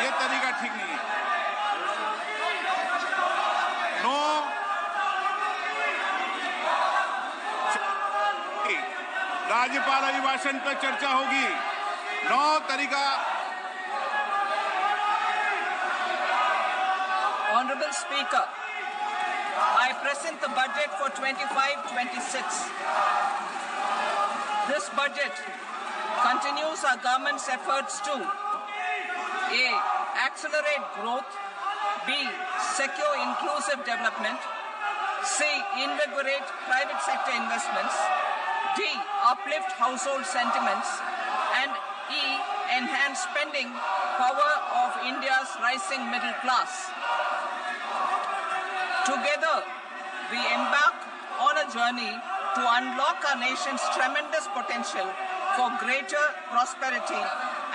ये तरीका ठीक नहीं है। नो राज्यपाल अभिभाषण पर चर्चा होगी। नो तरीका। Honorable Speaker, I present the budget for 25-26. This budget continues our government's efforts to A. Accelerate growth, B. Secure inclusive development, C. Invigorate private sector investments, D. Uplift household sentiments, and E. Enhance spending power of India's rising middle class. Together, we embark on a journey to unlock our nation's tremendous potential for greater prosperity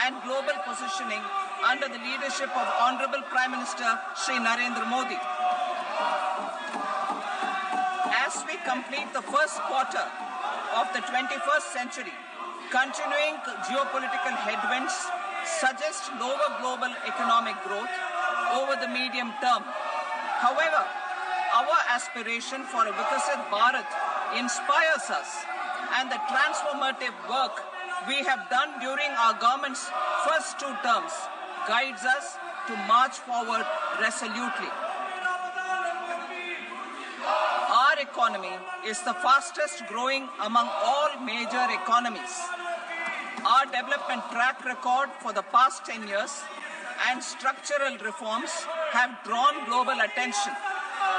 and global positioning under the leadership of Honorable Prime Minister Shri Narendra Modi. As we complete the first quarter of the 21st century, continuing geopolitical headwinds suggest lower global economic growth over the medium term. However, our aspiration for a Vikasit Bharat inspires us, and the transformative work we have done during our government's first 2 terms guides us to march forward resolutely. Our economy is the fastest growing among all major economies. Our development track record for the past 10 years and structural reforms have drawn global attention.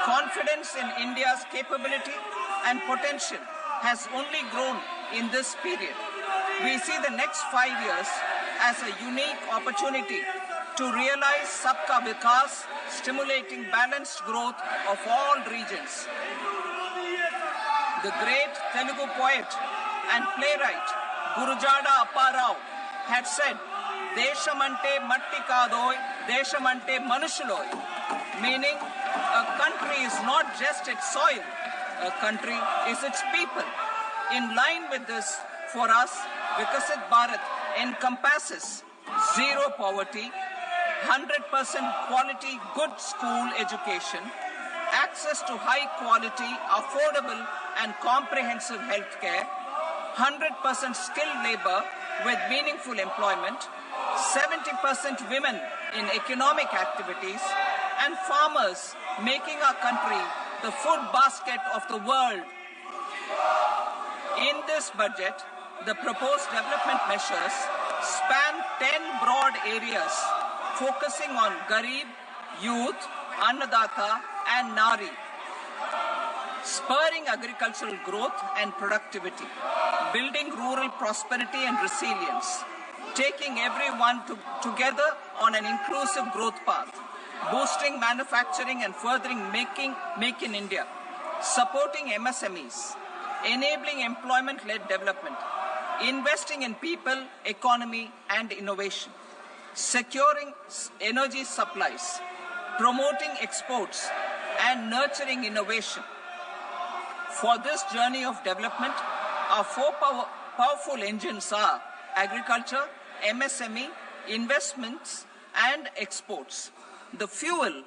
Confidence in India's capability and potential has only grown in this period. We see the next 5 years as a unique opportunity to realize Sabka Vikas, stimulating balanced growth of all regions. The great Telugu poet and playwright Gurujada Apparao had said, "Deshamante matti kadoy, deshamante manushuloy," meaning a country is not just its soil, a country is its people. In line with this, for us, Vikasit Bharat encompasses zero poverty, 100% quality good school education, access to high quality, affordable and comprehensive health care, 100% skilled labor with meaningful employment, 70% women in economic activities, and farmers making our country the food basket of the world. In this budget, the proposed development measures span 10 broad areas, focusing on Garib, youth, Annadata, and Nari, spurring agricultural growth and productivity, building rural prosperity and resilience, taking everyone together on an inclusive growth path, boosting manufacturing and furthering Make in India, supporting MSMEs, enabling employment-led development, investing in people, economy, and innovation, securing energy supplies, promoting exports, and nurturing innovation. For this journey of development, our 4 powerful engines are agriculture, MSME, investments, and exports. The fuel,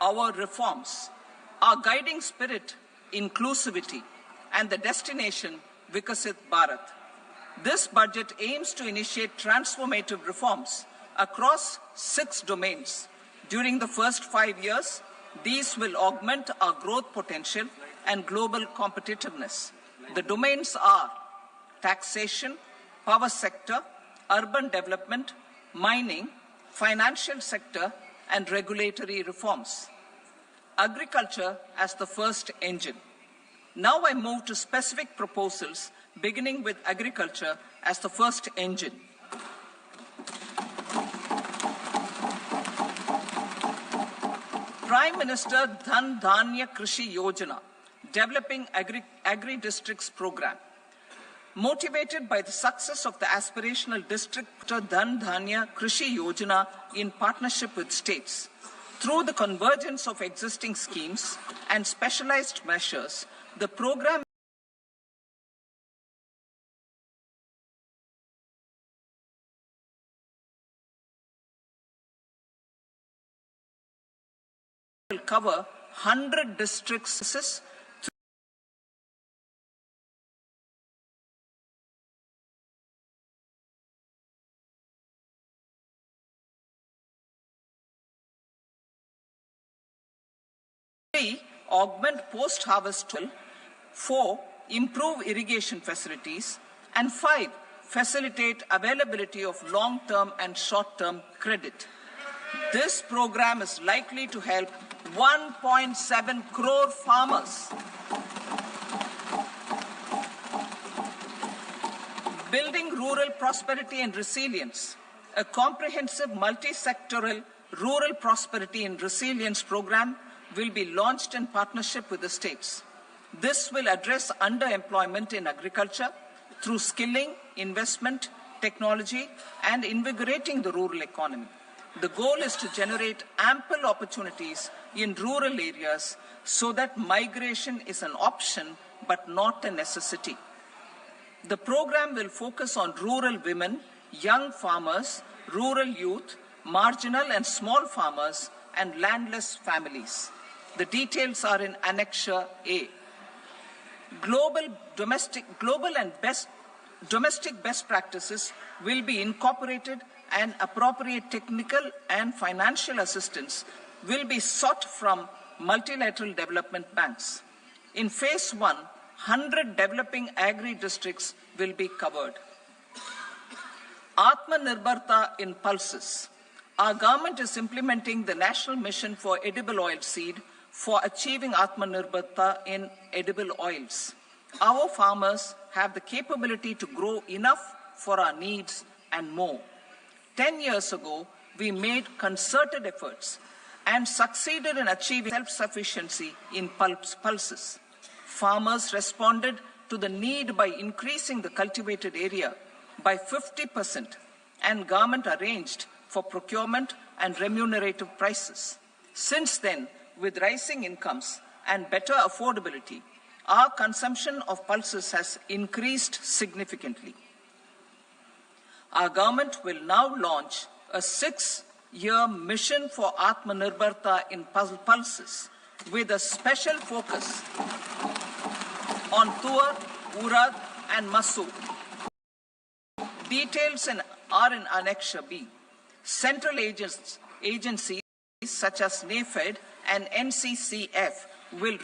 our reforms, our guiding spirit, inclusivity, and the destination, Vikasit Bharat. This budget aims to initiate transformative reforms across 6 domains. During the first 5 years, these will augment our growth potential and global competitiveness. The domains are taxation, power sector, urban development, mining, financial sector, and regulatory reforms. Agriculture as the first engine. Now I move to specific proposals, beginning with agriculture as the first engine. Prime Minister Dhan Dhanya Krishi Yojana, developing agri-districts program. Motivated by the success of the aspirational district Dhan Dhanya Krishi Yojana in partnership with states, through the convergence of existing schemes and specialized measures, the program will cover 100 districts augment post-harvest tool, 4. Improve irrigation facilities, and 5. Facilitate availability of long-term and short-term credit. This program is likely to help 1.7 crore farmers. Building rural prosperity and resilience. A comprehensive multi-sectoral rural prosperity and resilience program will be launched in partnership with the states. This will address underemployment in agriculture through skilling, investment, technology, and invigorating the rural economy. The goal is to generate ample opportunities in rural areas so that migration is an option but not a necessity. The program will focus on rural women, young farmers, rural youth, marginal and small farmers, and landless families. The details are in Annexure A. Domestic best practices will be incorporated, and appropriate technical and financial assistance will be sought from multilateral development banks. In Phase 1, 100 developing agri-districts will be covered. Atmanirbharta in pulses. Our government is implementing the National Mission for Edible Oilseed for achieving Atmanirbharta in edible oils. Our farmers have the capability to grow enough for our needs and more. 10 years ago, we made concerted efforts and succeeded in achieving self-sufficiency in pulses. Farmers responded to the need by increasing the cultivated area by 50%, and government arranged for procurement and remunerative prices. Since then, with rising incomes and better affordability, our consumption of pulses has increased significantly. Our government will now launch a 6-year mission for Atmanirbharta in pulses with a special focus on Tuar, Urad and Masoor. Details are in Annexure B. Central agencies such as NAFED and NCCF will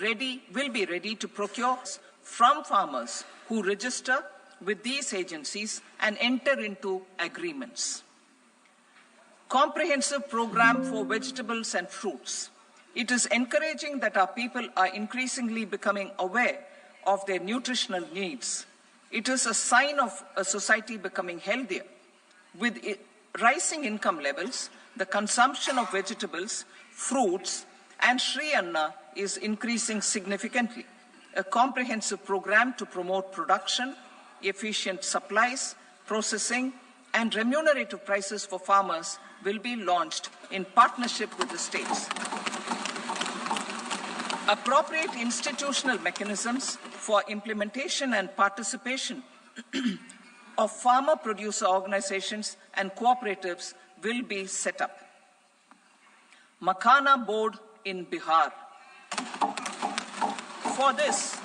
be ready to procure from farmers who register with these agencies and enter into agreements. Comprehensive program for vegetables and fruits. It is encouraging that our people are increasingly becoming aware of their nutritional needs. It is a sign of a society becoming healthier. With rising income levels, the consumption of vegetables, fruits, and Sri Anna is increasing significantly. A comprehensive program to promote production, efficient supplies, processing, and remunerative prices for farmers will be launched in partnership with the states. Appropriate institutional mechanisms for implementation and participation of farmer producer organizations and cooperatives will be set up. Makhana Board in Bihar. For this,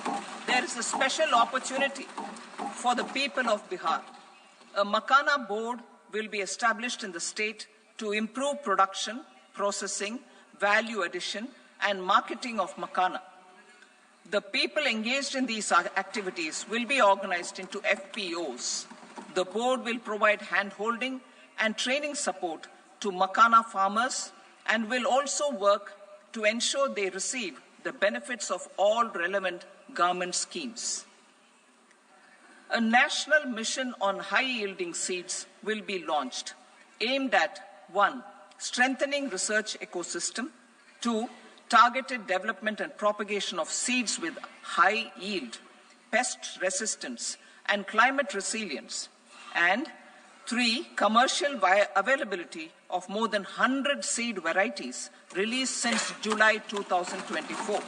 there is a special opportunity for the people of Bihar. A Makhana Board will be established in the state to improve production, processing, value addition, and marketing of Makhana. The people engaged in these activities will be organized into FPOs. The board will provide hand-holding and training support to Makhana farmers and will also work to ensure they receive the benefits of all relevant government schemes. A national mission on high-yielding seeds will be launched, aimed at 1. Strengthening research ecosystem, 2. Targeted development and propagation of seeds with high yield, pest resistance, and climate resilience, and 3. Commercial availability of more than 100 seed varieties released since July 2024.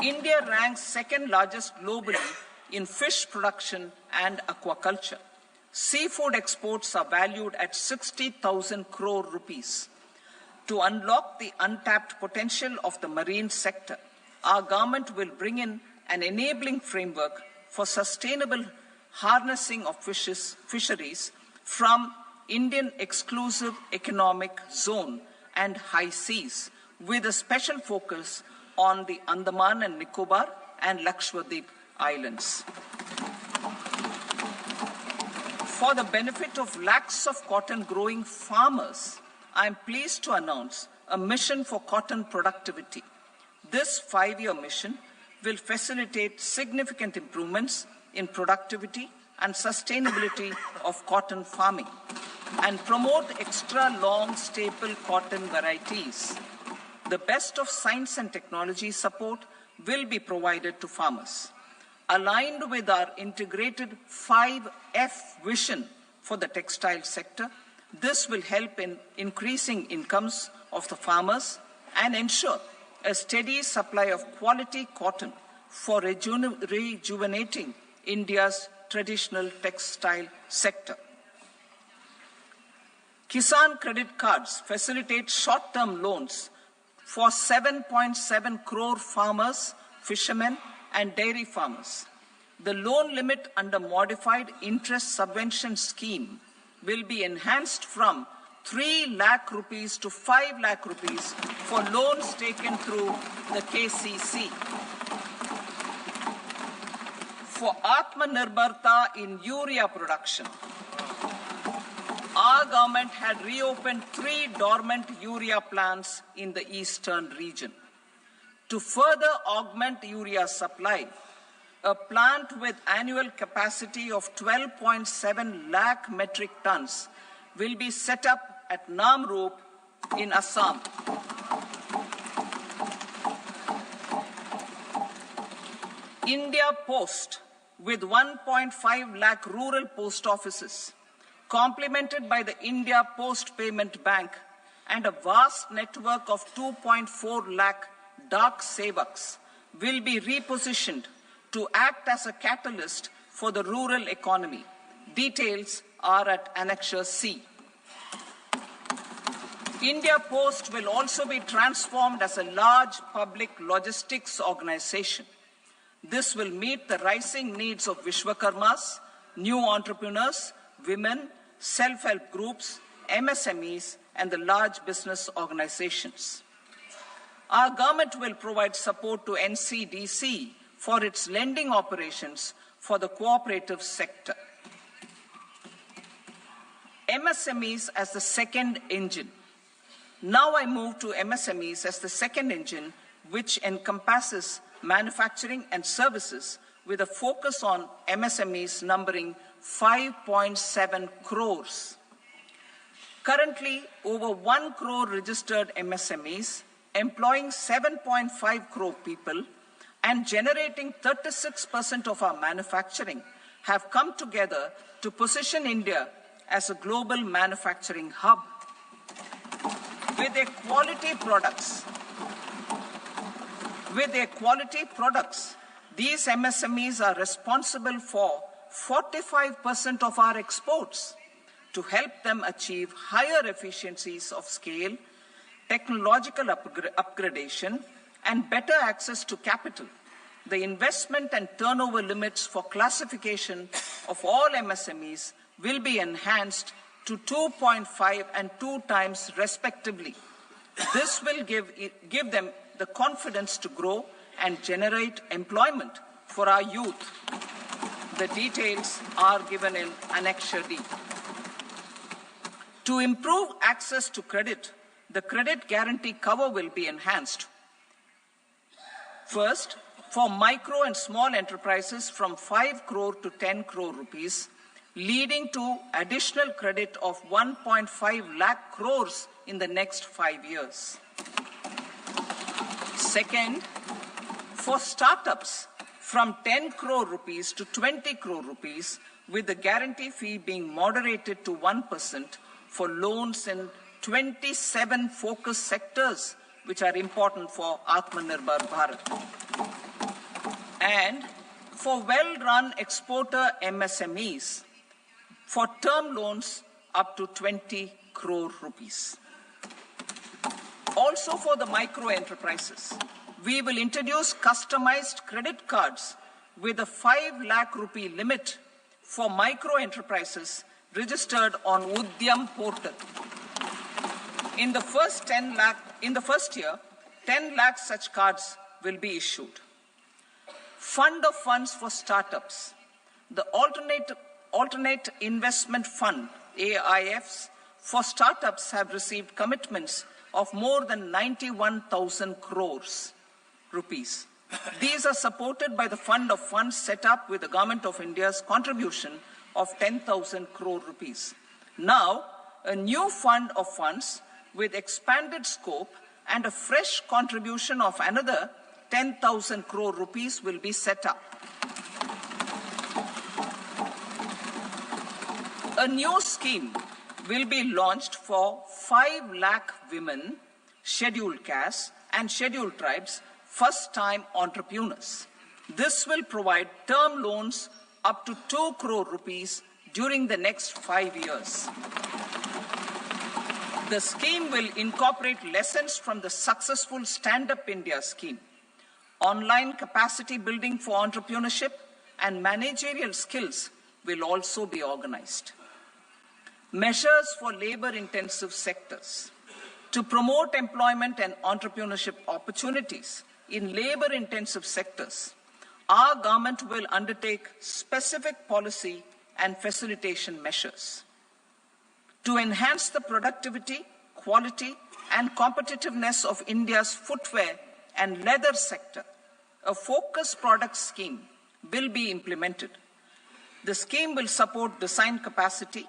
India ranks second largest globally in fish production and aquaculture. Seafood exports are valued at 60,000 crore rupees. To unlock the untapped potential of the marine sector, our government will bring in an enabling framework for sustainable harnessing of fisheries from Indian exclusive economic zone and high seas, with a special focus on the Andaman and Nicobar and Lakshadweep Islands. For the benefit of lakhs of cotton growing farmers, I am pleased to announce a mission for cotton productivity. This 5-year mission will facilitate significant improvements in productivity and sustainability of cotton farming and promote extra long staple cotton varieties. The best of science and technology support will be provided to farmers. Aligned with our integrated 5F vision for the textile sector, this will help in increasing incomes of the farmers and ensure a steady supply of quality cotton for rejuvenating India's traditional textile sector. Kisan credit cards facilitate short-term loans for 7.7 crore farmers, fishermen, and dairy farmers. The loan limit under modified interest subvention scheme will be enhanced from 3 lakh rupees to 5 lakh rupees for loans taken through the KCC. For Atmanirbharta in urea production, our government had reopened 3 dormant urea plants in the eastern region. To further augment urea supply, a plant with annual capacity of 12.7 lakh metric tons will be set up at Namrup in Assam. India Post, with 1.5 lakh rural post offices, complemented by the India Post Payment Bank and a vast network of 2.4 lakh Dak Sevaks, will be repositioned to act as a catalyst for the rural economy. Details are at Annexure C. India Post will also be transformed as a large public logistics organization. This will meet the rising needs of Vishwakarmas, new entrepreneurs, women, self-help groups, MSMEs, and the large business organizations. Our government will provide support to NCDC for its lending operations for the cooperative sector. MSMEs as the second engine. Now I move to MSMEs as the second engine, which encompasses manufacturing and services with a focus on MSMEs numbering 5.7 crores. Currently, over 1 crore registered MSMEs, employing 7.5 crore people and generating 36% of our manufacturing, have come together to position India as a global manufacturing hub. With their quality products, these MSMEs are responsible for 45% of our exports. To help them achieve higher efficiencies of scale, technological upgradation, and better access to capital, the investment and turnover limits for classification of all MSMEs will be enhanced to 2.5 and 2 times respectively. This will give them the confidence to grow and generate employment for our youth. The details are given in Annexure D. To improve access to credit, the credit guarantee cover will be enhanced. First, for micro and small enterprises from 5 crore to 10 crore rupees, leading to additional credit of 1.5 lakh crores in the next 5 years. Second, for startups from 10 crore rupees to 20 crore rupees, with the guarantee fee being moderated to 1% for loans in 27 focus sectors which are important for Atmanirbhar Bharat. And for well-run exporter MSMEs, for term loans up to 20 crore rupees. Also for the micro enterprises, we will introduce customized credit cards with a 5 lakh rupee limit for micro enterprises registered on Udyam portal. In the first year, 10 lakh such cards will be issued. Fund of funds for startups. The alternate investment fund, AIFs, for startups have received commitments of more than 91,000 crores rupees. These are supported by the fund of funds set up with the Government of India's contribution of 10,000 crore rupees. Now, a new fund of funds with expanded scope and a fresh contribution of another 10,000 crore rupees will be set up. A new scheme will be launched for 5 lakh women, scheduled castes and scheduled tribes, first-time entrepreneurs. This will provide term loans up to 2 crore rupees during the next 5 years. The scheme will incorporate lessons from the successful Stand Up India scheme. Online capacity building for entrepreneurship and managerial skills will also be organized. Measures for labor-intensive sectors. To promote employment and entrepreneurship opportunities in labor-intensive sectors, our government will undertake specific policy and facilitation measures. To enhance the productivity, quality, and competitiveness of India's footwear and leather sector, a focused product scheme will be implemented. The scheme will support design capacity,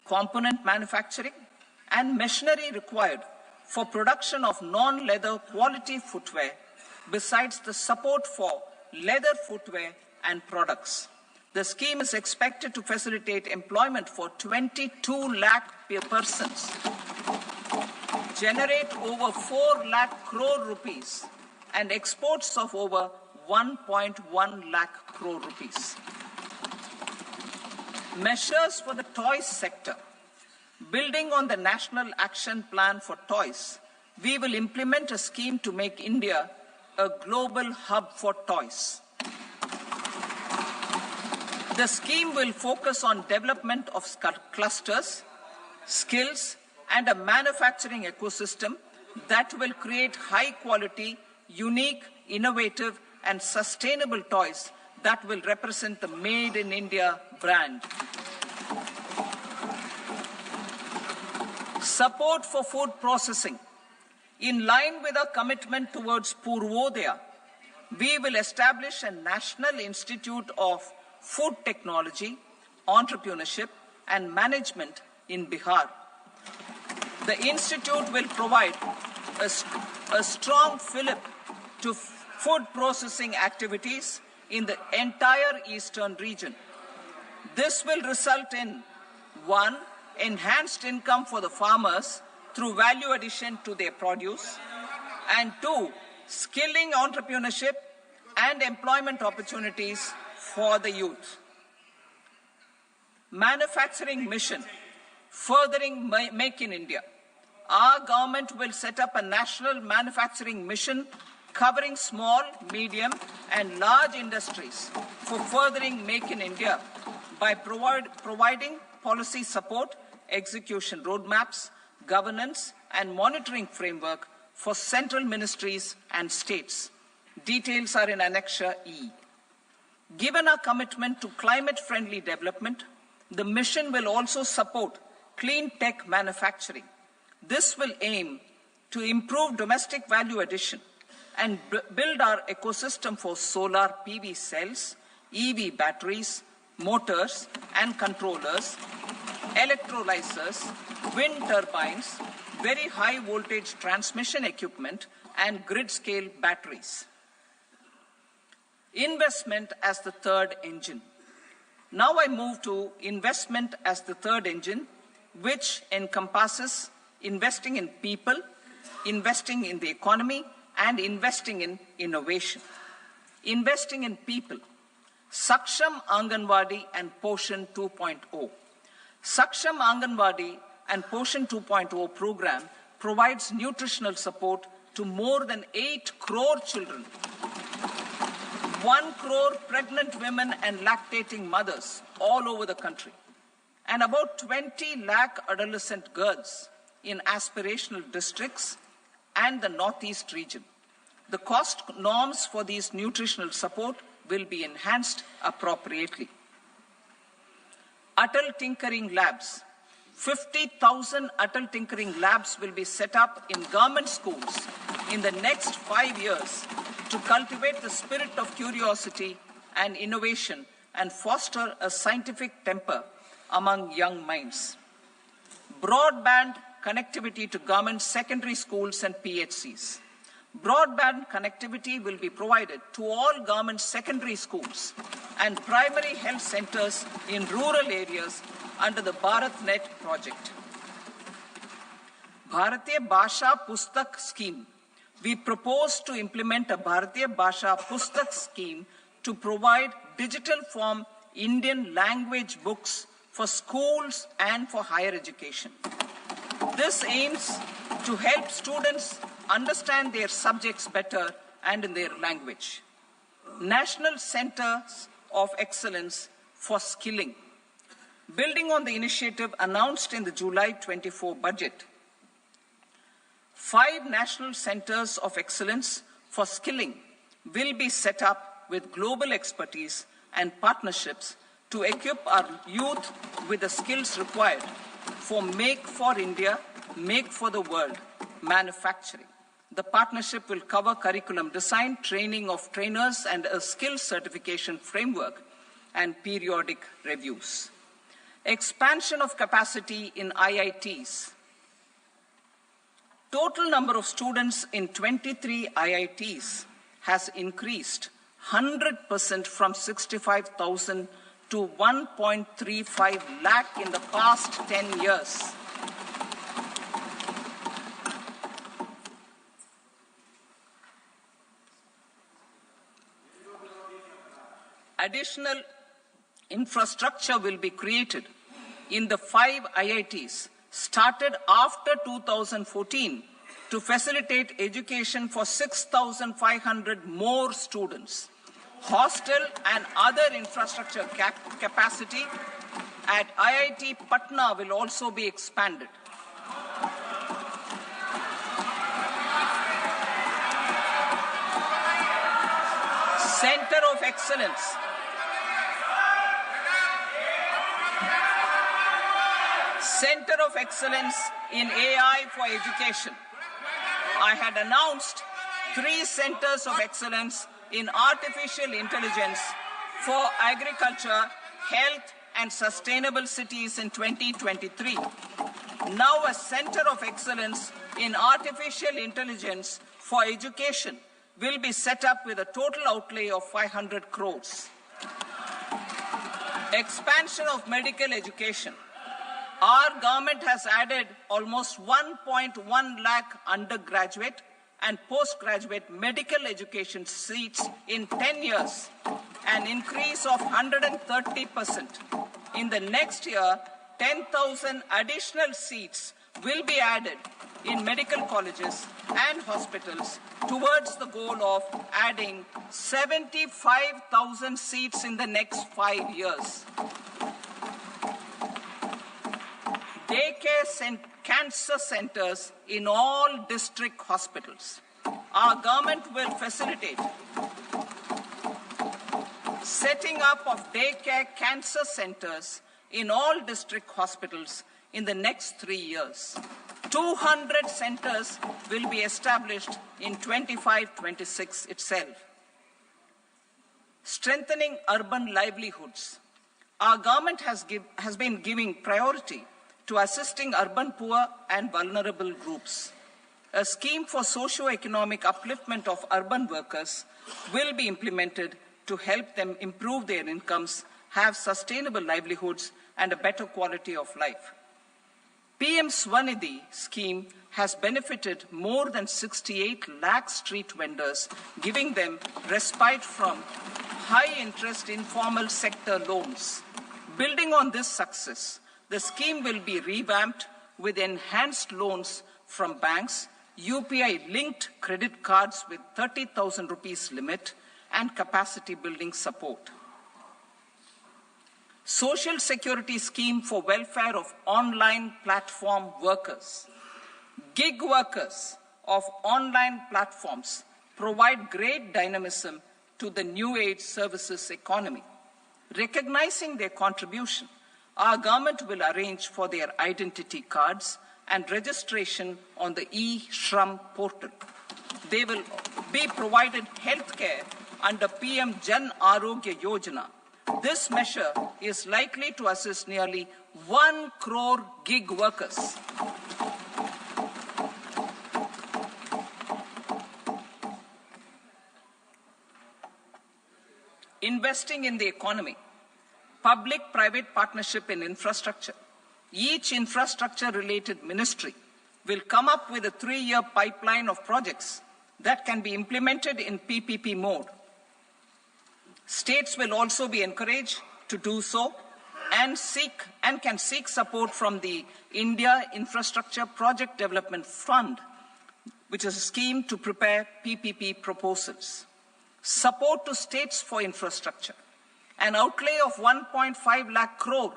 component manufacturing, and machinery required for production of non-leather quality footwear, besides the support for leather footwear and products. The scheme is expected to facilitate employment for 22 lakh persons, generate over 4 lakh crore rupees, and exports of over 1.1 lakh crore rupees. Measures for the toys sector. Building on the National Action Plan for Toys, we will implement a scheme to make India a global hub for toys. The scheme will focus on development of clusters, skills, and a manufacturing ecosystem that will create high-quality, unique, innovative, and sustainable toys that will represent the Made in India brand. Support for food processing. In line with our commitment towards Purvodaya, we will establish a National Institute of Food Technology, Entrepreneurship and Management in Bihar. The institute will provide a strong fillip to food processing activities in the entire eastern region. This will result in 1. Enhanced income for the farmers through value addition to their produce, and 2. Skilling entrepreneurship and employment opportunities for the youth. Manufacturing mission, furthering Make in India. Our government will set up a national manufacturing mission covering small, medium, and large industries for furthering Make in India by providing policy support, execution roadmaps, governance, and monitoring framework for central ministries and states. Details are in Annexure E. Given our commitment to climate-friendly development, the mission will also support clean tech manufacturing. This will aim to improve domestic value addition and build our ecosystem for solar PV cells, EV batteries, motors and controllers, electrolyzers, wind turbines, very high voltage transmission equipment, and grid-scale batteries. Investment as the third engine. Now I move to investment as the third engine, which encompasses investing in people, investing in the economy, and investing in innovation. Investing in people. Saksham Anganwadi and Poshan 2.0. Saksham Anganwadi and Poshan 2.0 program provides nutritional support to more than 8 crore children, 1 crore pregnant women and lactating mothers all over the country, and about 20 lakh adolescent girls in aspirational districts and the Northeast region. The cost norms for these nutritional support will be enhanced appropriately. Atal Tinkering Labs. 50,000 Atal Tinkering Labs will be set up in government schools in the next 5 years to cultivate the spirit of curiosity and innovation and foster a scientific temper among young minds. Broadband connectivity to government secondary schools and PHCs. Broadband connectivity will be provided to all government secondary schools and primary health centers in rural areas under the BharatNet project. Bharatiya Bhasha Pustak Scheme. We propose to implement a Bharatiya Bhasha Pustak scheme to provide digital form Indian language books for schools and for higher education. This aims to help students understand their subjects better and in their language. National Centers of Excellence for Skilling. Building on the initiative announced in the July 24 budget, 5 national centers of excellence for skilling will be set up with global expertise and partnerships to equip our youth with the skills required for Make for India, Make for the World manufacturing. The partnership will cover curriculum design, training of trainers, and a skills certification framework and periodic reviews. Expansion of capacity in IITs. Total number of students in 23 IITs has increased 100% from 65,000 to 1.35 lakh in the past 10 years. Additional infrastructure will be created in the 5 IITs started after 2014 to facilitate education for 6,500 more students. Hostel and other infrastructure capacity at IIT Patna will also be expanded. Center of Excellence. Center of Excellence in AI for Education. I had announced 3 centers of excellence in artificial intelligence for agriculture, health, and sustainable cities in 2023. Now a center of excellence in artificial intelligence for education will be set up with a total outlay of 500 crores. Expansion of medical education. Our government has added almost 1.1 lakh undergraduate and postgraduate medical education seats in 10 years, an increase of 130%. In the next year, 10,000 additional seats will be added in medical colleges and hospitals towards the goal of adding 75,000 seats in the next 5 years. Daycare cancer centers in all district hospitals. Our government will facilitate setting up of daycare cancer centers in all district hospitals in the next 3 years. 200 centers will be established in 25-26 itself. Strengthening urban livelihoods. Our government has been giving priority to assisting urban poor and vulnerable groups. A scheme for socio-economic upliftment of urban workers will be implemented to help them improve their incomes, have sustainable livelihoods, and a better quality of life. PM Swanidhi scheme has benefited more than 68 lakh street vendors, giving them respite from high-interest informal sector loans. Building on this success, the scheme will be revamped with enhanced loans from banks, UPI-linked credit cards with 30,000 rupees limit, and capacity building support. Social Security Scheme for welfare of online platform workers. Gig workers of online platforms provide great dynamism to the new age services economy. Recognizing their contribution, our government will arrange for their identity cards and registration on the e-Shram portal. They will be provided healthcare under PM Jan Arogya Yojana. This measure is likely to assist nearly 1 crore gig workers. Investing in the economy. Public-private partnership in infrastructure. Each infrastructure-related ministry will come up with a 3-year pipeline of projects that can be implemented in PPP mode. States will also be encouraged to do so and can seek support from the India Infrastructure Project Development Fund, which is a scheme to prepare PPP proposals. Support to states for infrastructure. An outlay of 1.5 lakh crore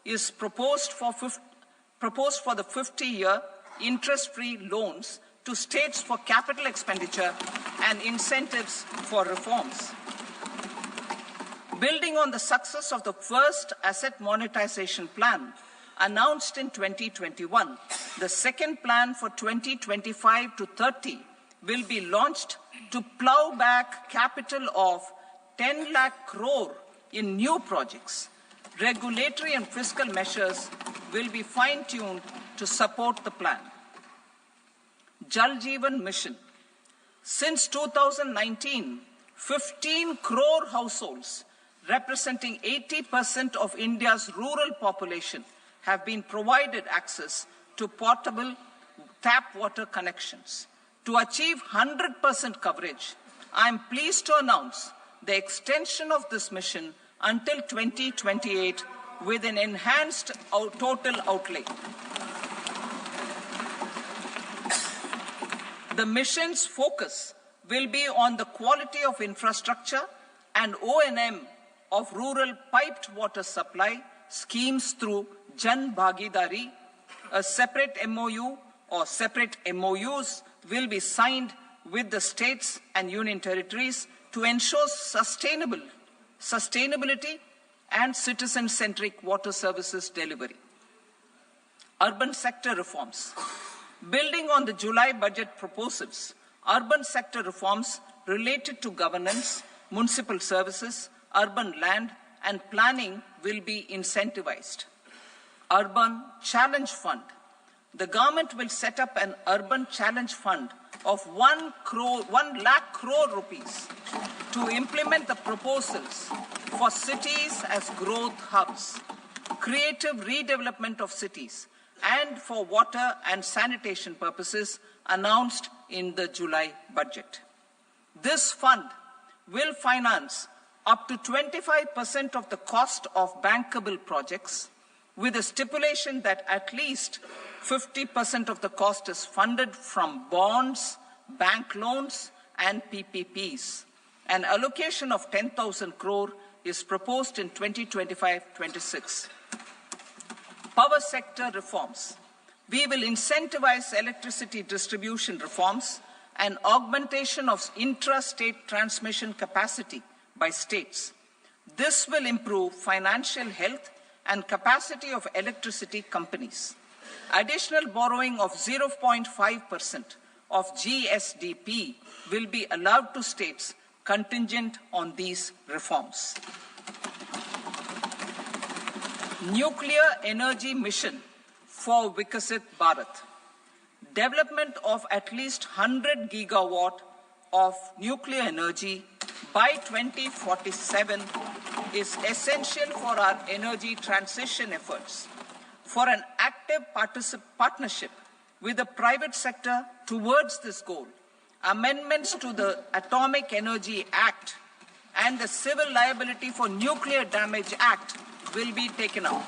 is proposed for the 50-year interest-free loans to states for capital expenditure and incentives for reforms. Building on the success of the first asset monetization plan announced in 2021, the second plan for 2025 to 30 will be launched to plow back capital of 10 lakh crore in new projects. Regulatory and fiscal measures will be fine-tuned to support the plan. Jal Jeevan Mission. Since 2019, 15 crore households representing 80% of India's rural population have been provided access to portable tap water connections. To achieve 100% coverage, I am pleased to announce the extension of this mission until 2028 with an enhanced total outlay. The mission's focus will be on the quality of infrastructure and O&M of rural piped water supply schemes through Jan Bhagidari. A separate MOU or separate MOUs will be signed with the states and union territories to ensure sustainability and citizen-centric water services delivery. Urban sector reforms. Building on the July budget proposals, urban sector reforms related to governance, municipal services, urban land and planning will be incentivized. Urban Challenge Fund. The government will set up an urban challenge fund of 1 lakh crore rupees to implement the proposals for cities as growth hubs, creative redevelopment of cities, and for water and sanitation purposes announced in the July budget. This fund will finance up to 25% of the cost of bankable projects, with a stipulation that at least 50% of the cost is funded from bonds, bank loans, and PPPs. An allocation of 10,000 crore is proposed in 2025-26. Power sector reforms. We will incentivize electricity distribution reforms and augmentation of intra-state transmission capacity by states. This will improve financial health and capacity of electricity companies. Additional borrowing of 0.5% of GSDP will be allowed to states contingent on these reforms. Nuclear energy mission for Vikasit Bharat. Development of at least 100 gigawatt of nuclear energy by 2047 is essential for our energy transition efforts. For an active partnership with the private sector towards this goal, amendments to the Atomic Energy Act and the Civil Liability for Nuclear Damage Act will be taken up.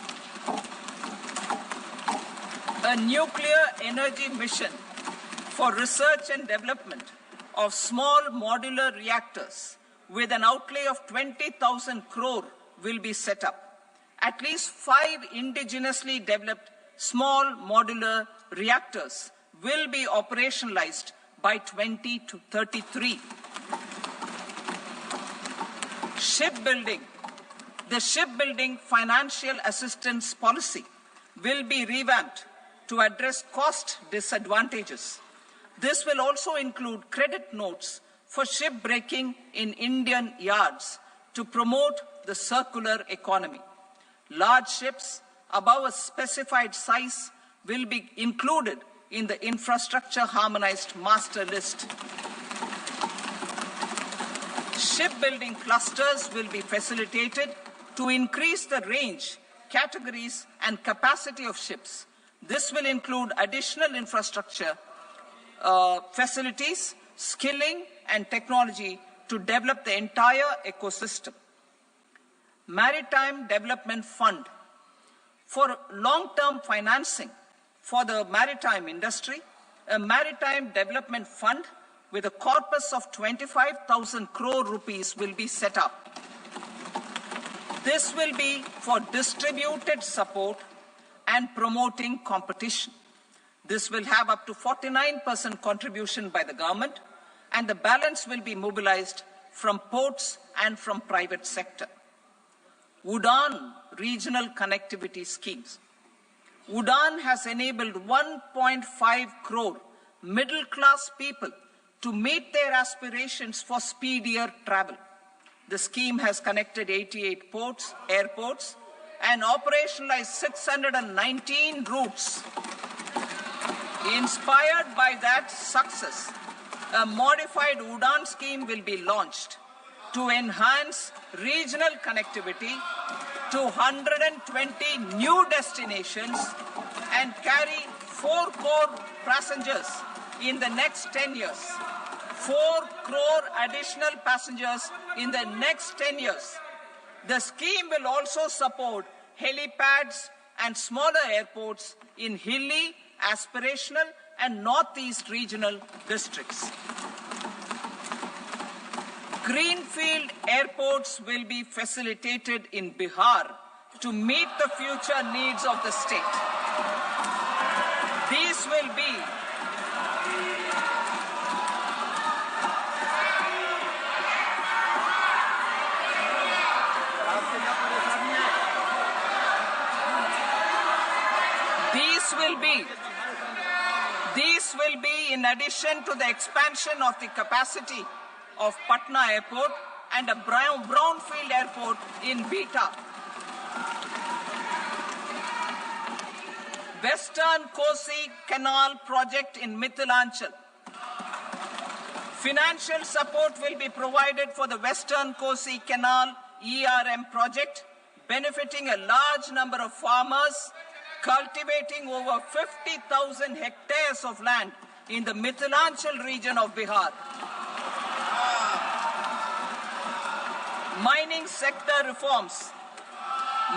A nuclear energy mission for research and development of small modular reactors with an outlay of 20,000 crore will be set up. At least 5 indigenously developed small modular reactors will be operationalized by 2033. Shipbuilding. The shipbuilding financial assistance policy will be revamped to address cost disadvantages. This will also include credit notes for shipbreaking in Indian yards to promote the circular economy. Large ships above a specified size will be included in the infrastructure harmonized master list. Shipbuilding clusters will be facilitated to increase the range, categories, and capacity of ships. This will include additional infrastructure, facilities, skilling, and technology to develop the entire ecosystem. Maritime Development Fund. For long-term financing for the maritime industry, a Maritime Development Fund with a corpus of 25,000 crore rupees will be set up. This will be for distributed support and promoting competition. This will have up to 49% contribution by the government, and the balance will be mobilized from ports and from private sector. UDAN regional connectivity schemes. UDAN has enabled 1.5 crore middle-class people to meet their aspirations for speedier travel. The scheme has connected 88 airports, and operationalized 619 routes. Inspired by that success, a modified UDAN scheme will be launched to enhance regional connectivity to 120 new destinations and carry 4 crore passengers in the next 10 years. 4 crore additional passengers in the next 10 years. The scheme will also support helipads and smaller airports in hilly, aspirational, and northeast regional districts. Greenfield airports will be facilitated in Bihar to meet the future needs of the state. These will be These will be in addition to the expansion of the capacity of Patna Airport and a brownfield airport in Beta. Western Kosi Canal project in Mithilanchal. Financial support will be provided for the Western Kosi Canal ERM project, benefiting a large number of farmers, cultivating over 50,000 hectares of land in the Mithilanchal region of Bihar. Mining sector reforms.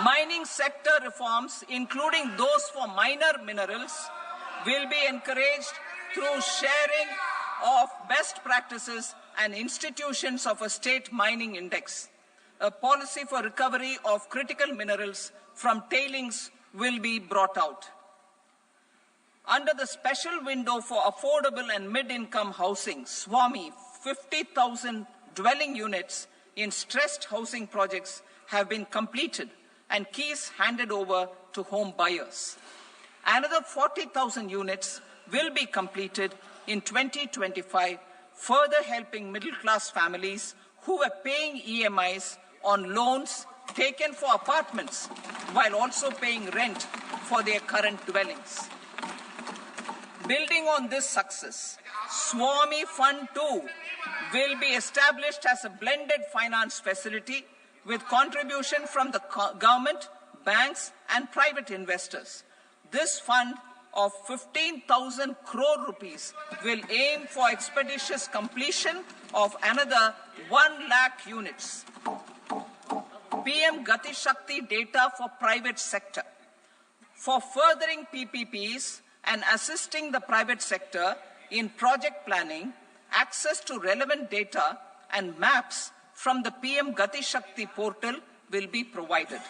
Mining sector reforms, including those for minor minerals, will be encouraged through sharing of best practices and institutions of a state mining index. A policy for recovery of critical minerals from tailings will be brought out. Under the special window for affordable and mid-income housing, SWAMI, 50,000 dwelling units in stressed housing projects have been completed and keys handed over to home buyers. Another 40,000 units will be completed in 2025, further helping middle-class families who were paying EMIs on loans taken for apartments while also paying rent for their current dwellings. Building on this success, SWAMI Fund 2 will be established as a blended finance facility with contribution from the government, banks, and private investors. This fund of 15,000 crore rupees will aim for expeditious completion of another 1 lakh units. PM Gati Shakti data for private sector. For furthering PPPs and assisting the private sector, in project planning, access to relevant data and maps from the PM Gati Shakti portal will be provided.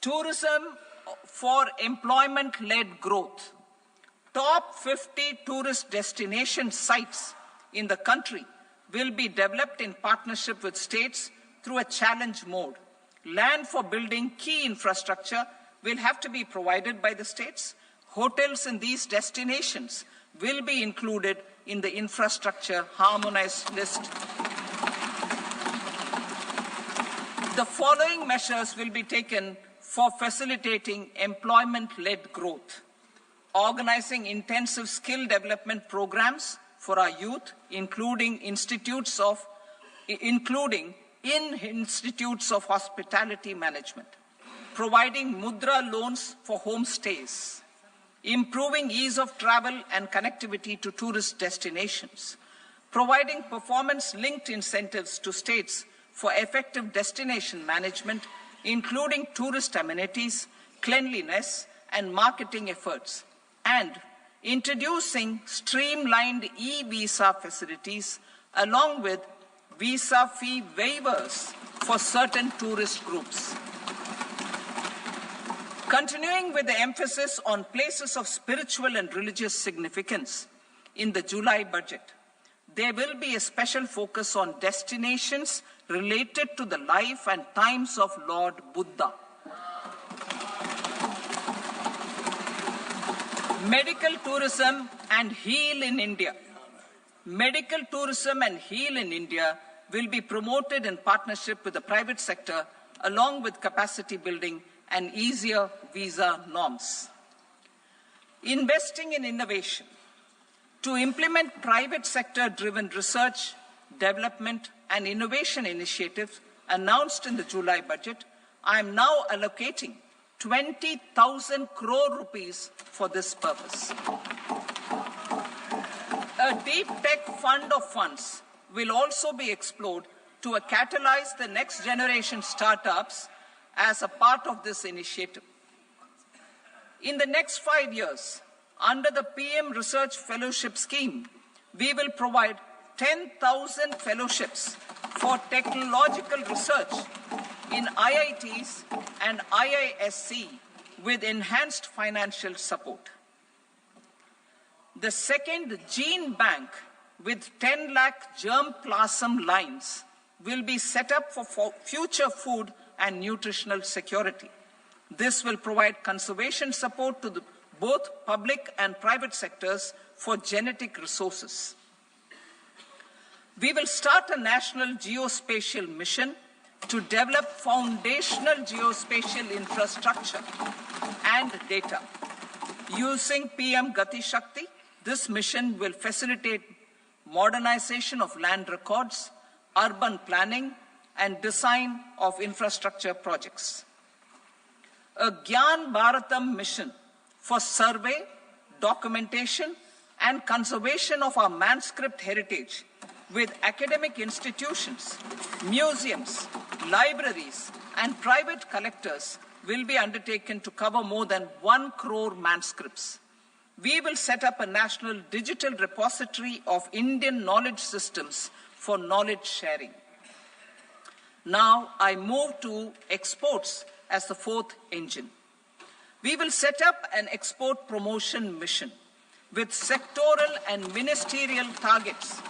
Tourism for employment-led growth. Top 50 tourist destination sites in the country will be developed in partnership with states through a challenge mode. Land for building key infrastructure will have to be provided by the states. Hotels in these destinations will be included in the infrastructure harmonized list. The following measures will be taken for facilitating employment-led growth. Organizing intensive skill development programs for our youth, including in institutes of hospitality management. Providing mudra loans for homestays. Improving ease of travel and connectivity to tourist destinations. Providing performance-linked incentives to states for effective destination management, including tourist amenities, cleanliness, and marketing efforts. And introducing streamlined e-visa facilities along with visa fee waivers for certain tourist groups. Continuing with the emphasis on places of spiritual and religious significance, in the July budget, there will be a special focus on destinations related to the life and times of Lord Buddha. Medical tourism and heal in India. Medical tourism and heal in India will be promoted in partnership with the private sector along with capacity building and easier visa norms. Investing in innovation. To implement private sector-driven research, development and innovation initiatives announced in the July budget, I am now allocating 20,000 crore rupees for this purpose. A deep tech fund of funds will also be explored to catalyze the next generation startups as a part of this initiative. In the next 5 years, under the PM Research Fellowship Scheme, we will provide 10,000 fellowships for technological research in IITs and IISc with enhanced financial support. The second gene bank with 10 lakh germplasm lines will be set up for future food and nutritional security. This will provide conservation support to both public and private sectors for genetic resources. We will start a national geospatial mission to develop foundational geospatial infrastructure and data. Using PM Gati Shakti, this mission will facilitate modernization of land records, urban planning, and design of infrastructure projects. A Gyan Bharatam mission for survey, documentation, and conservation of our manuscript heritage with academic institutions, museums, libraries, and private collectors will be undertaken to cover more than 1 crore manuscripts. We will set up a national digital repository of Indian knowledge systems for knowledge sharing. Now I move to exports as the fourth engine. We will set up an export promotion mission with sectoral and ministerial targets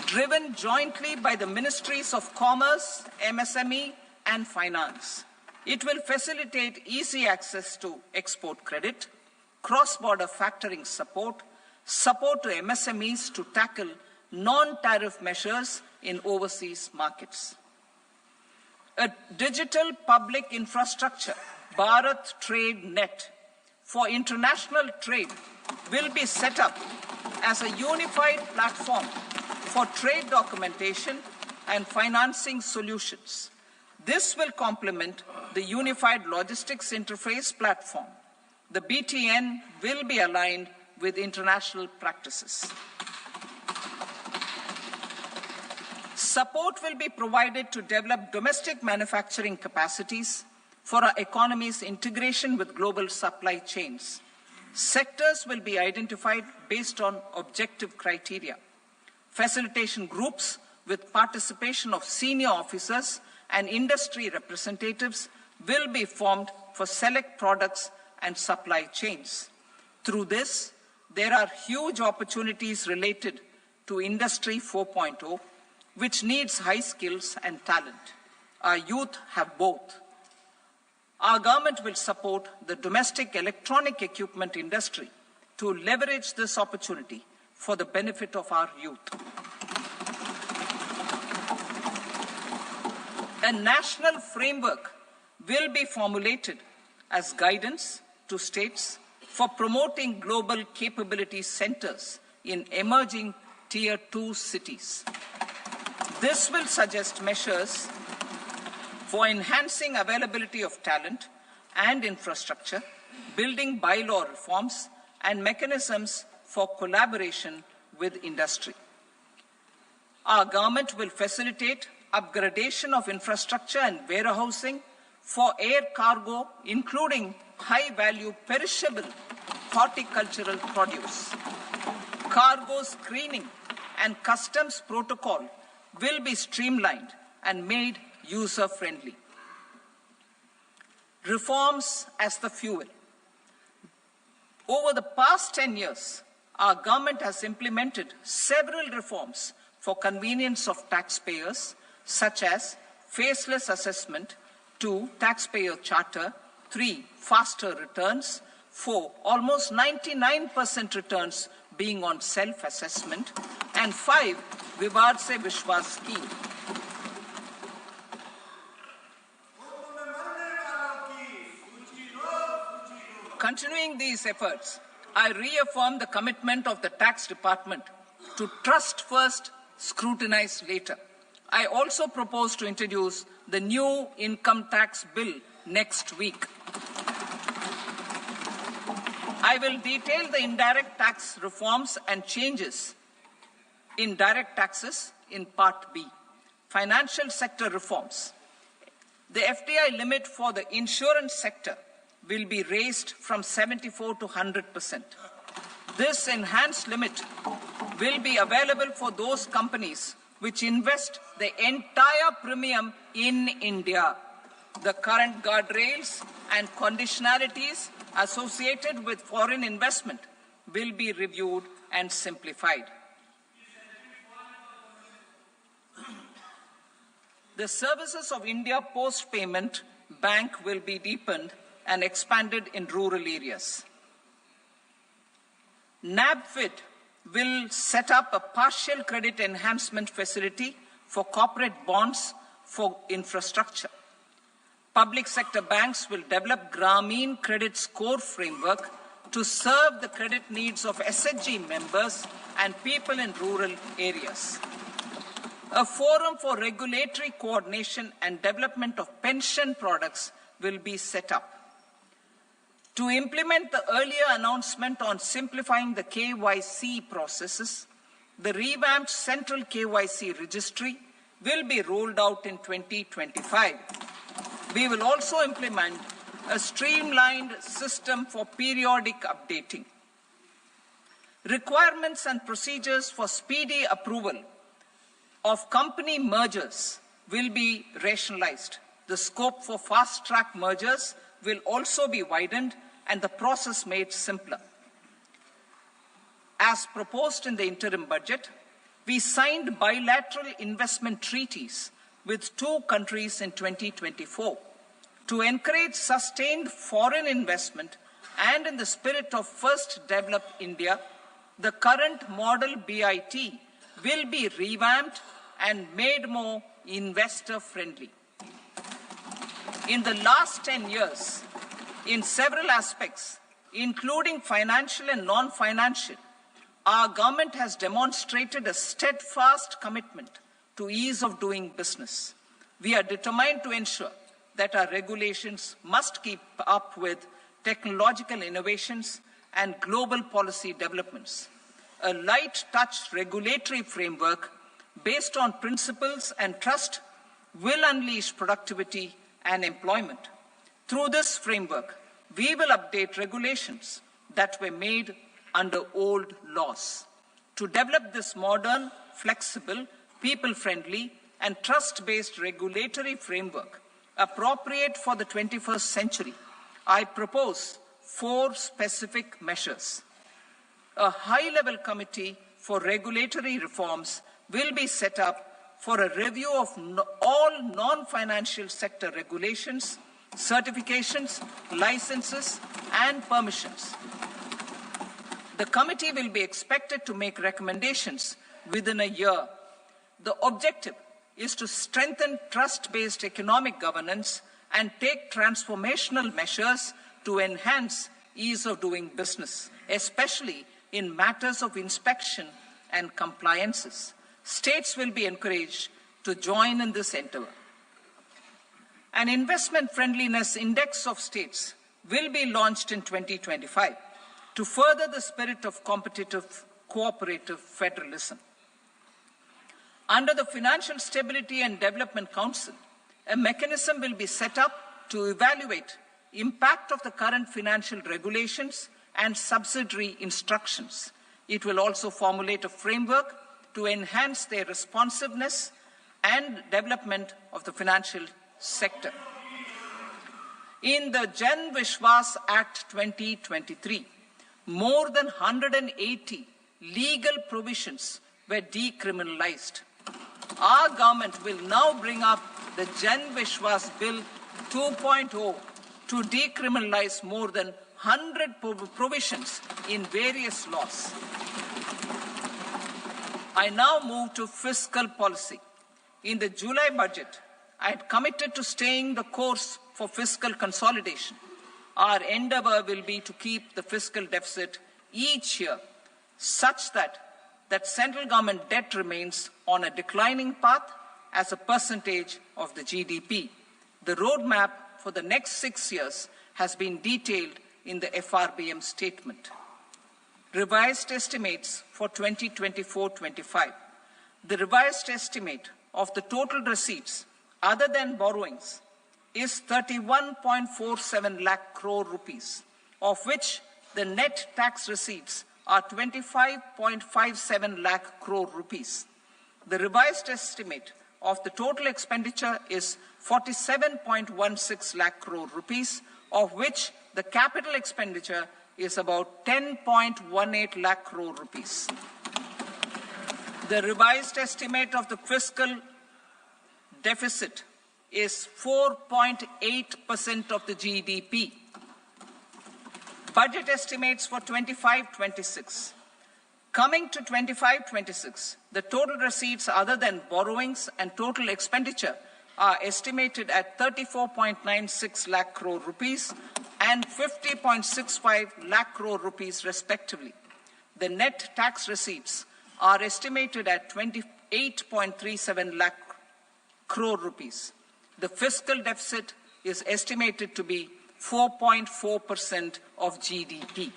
driven jointly by the Ministries of Commerce, MSME, and Finance. It will facilitate easy access to export credit, cross-border factoring support, support to MSMEs to tackle non-tariff measures in overseas markets. A digital public infrastructure, Bharat Trade Net, for international trade will be set up as a unified platform for trade documentation and financing solutions. This will complement the Unified Logistics Interface platform. The BTN will be aligned with international practices. Support will be provided to develop domestic manufacturing capacities for our economy's integration with global supply chains. Sectors will be identified based on objective criteria. Facilitation groups with participation of senior officers and industry representatives will be formed for select products and supply chains. Through this, there are huge opportunities related to Industry 4.0, which needs high skills and talent. Our youth have both. Our government will support the domestic electronic equipment industry to leverage this opportunity for the benefit of our youth. A national framework will be formulated as guidance to states for promoting global capability centers in emerging Tier 2 cities. This will suggest measures for enhancing availability of talent and infrastructure, building bylaw reforms, and mechanisms for collaboration with industry. Our government will facilitate upgradation of infrastructure and warehousing for air cargo, including high-value perishable horticultural produce. Cargo screening and customs protocol will be streamlined and made user-friendly. Reforms as the fuel. Over the past 10 years, our government has implemented several reforms for convenience of taxpayers, such as faceless assessment, 2, taxpayer charter, 3, faster returns, 4, almost 99% returns being on self-assessment, and 5, Vivad Se Vishwas scheme. Continuing these efforts, I reaffirm the commitment of the Tax Department to trust first, scrutinize later. I also propose to introduce the new income tax bill next week. I will detail the indirect tax reforms and changes in direct taxes in Part B. Financial sector reforms. The FDI limit for the insurance sector will be raised from 74 to 100%. This enhanced limit will be available for those companies which invest the entire premium in India. The current guardrails and conditionalities associated with foreign investment will be reviewed and simplified. The services of India Post Payment Bank will be deepened and expanded in rural areas. NABFID will set up a partial credit enhancement facility for corporate bonds for infrastructure. Public sector banks will develop Grameen Credit Score Framework to serve the credit needs of SHG members and people in rural areas. A forum for regulatory coordination and development of pension products will be set up. To implement the earlier announcement on simplifying the KYC processes, the revamped Central KYC Registry will be rolled out in 2025. We will also implement a streamlined system for periodic updating. Requirements and procedures for speedy approval of company mergers will be rationalized. The scope for fast-track mergers will also be widened and the process made simpler. As proposed in the interim budget, we signed bilateral investment treaties with 2 countries in 2024 to encourage sustained foreign investment, and in the spirit of First Develop India, the current model BIT will be revamped and made more investor-friendly. In the last 10 years, in several aspects, including financial and non-financial, our government has demonstrated a steadfast commitment to ease of doing business. We are determined to ensure that our regulations must keep up with technological innovations and global policy developments. A light-touch regulatory framework based on principles and trust will unleash productivity and employment. Through this framework, we will update regulations that were made under old laws. To develop this modern, flexible, people-friendly, and trust-based regulatory framework appropriate for the 21st century, I propose 4 specific measures. A high-level committee for regulatory reforms will be set up for a review of all non-financial sector regulations, certifications, licenses, and permissions. The committee will be expected to make recommendations within a year. The objective is to strengthen trust-based economic governance and take transformational measures to enhance ease of doing business, especially in matters of inspection and compliances. States will be encouraged to join in this endeavor. An investment friendliness index of states will be launched in 2025 to further the spirit of competitive, cooperative federalism. Under the Financial Stability and Development Council, a mechanism will be set up to evaluate impact of the current financial regulations and subsidiary instructions. It will also formulate a framework to enhance their responsiveness and development of the financial sector. In the Jan Vishwas Act 2023, more than 180 legal provisions were decriminalized. Our government will now bring up the Jan Vishwas Bill 2.0 to decriminalize more than 100 provisions in various laws. I now move to fiscal policy. In the July budget, I had committed to staying the course for fiscal consolidation. Our endeavor will be to keep the fiscal deficit each year such that central government debt remains on a declining path as a percentage of the GDP. The roadmap for the next 6 years has been detailed in the FRBM statement. Revised estimates for 2024-25. The revised estimate of the total receipts other than borrowings is 31.47 lakh crore rupees, of which the net tax receipts are 25.57 lakh crore rupees. The revised estimate of the total expenditure is 47.16 lakh crore rupees, of which the capital expenditure is about 10.18 lakh crore rupees. The revised estimate of the fiscal deficit is 4.8% of the GDP. Budget estimates for 25-26. Coming to 25-26, the total receipts other than borrowings and total expenditure are estimated at 34.96 lakh crore rupees and 50.65 lakh crore rupees respectively. The net tax receipts are estimated at 28.37 lakh crore rupees. The fiscal deficit is estimated to be 4.4% of GDP.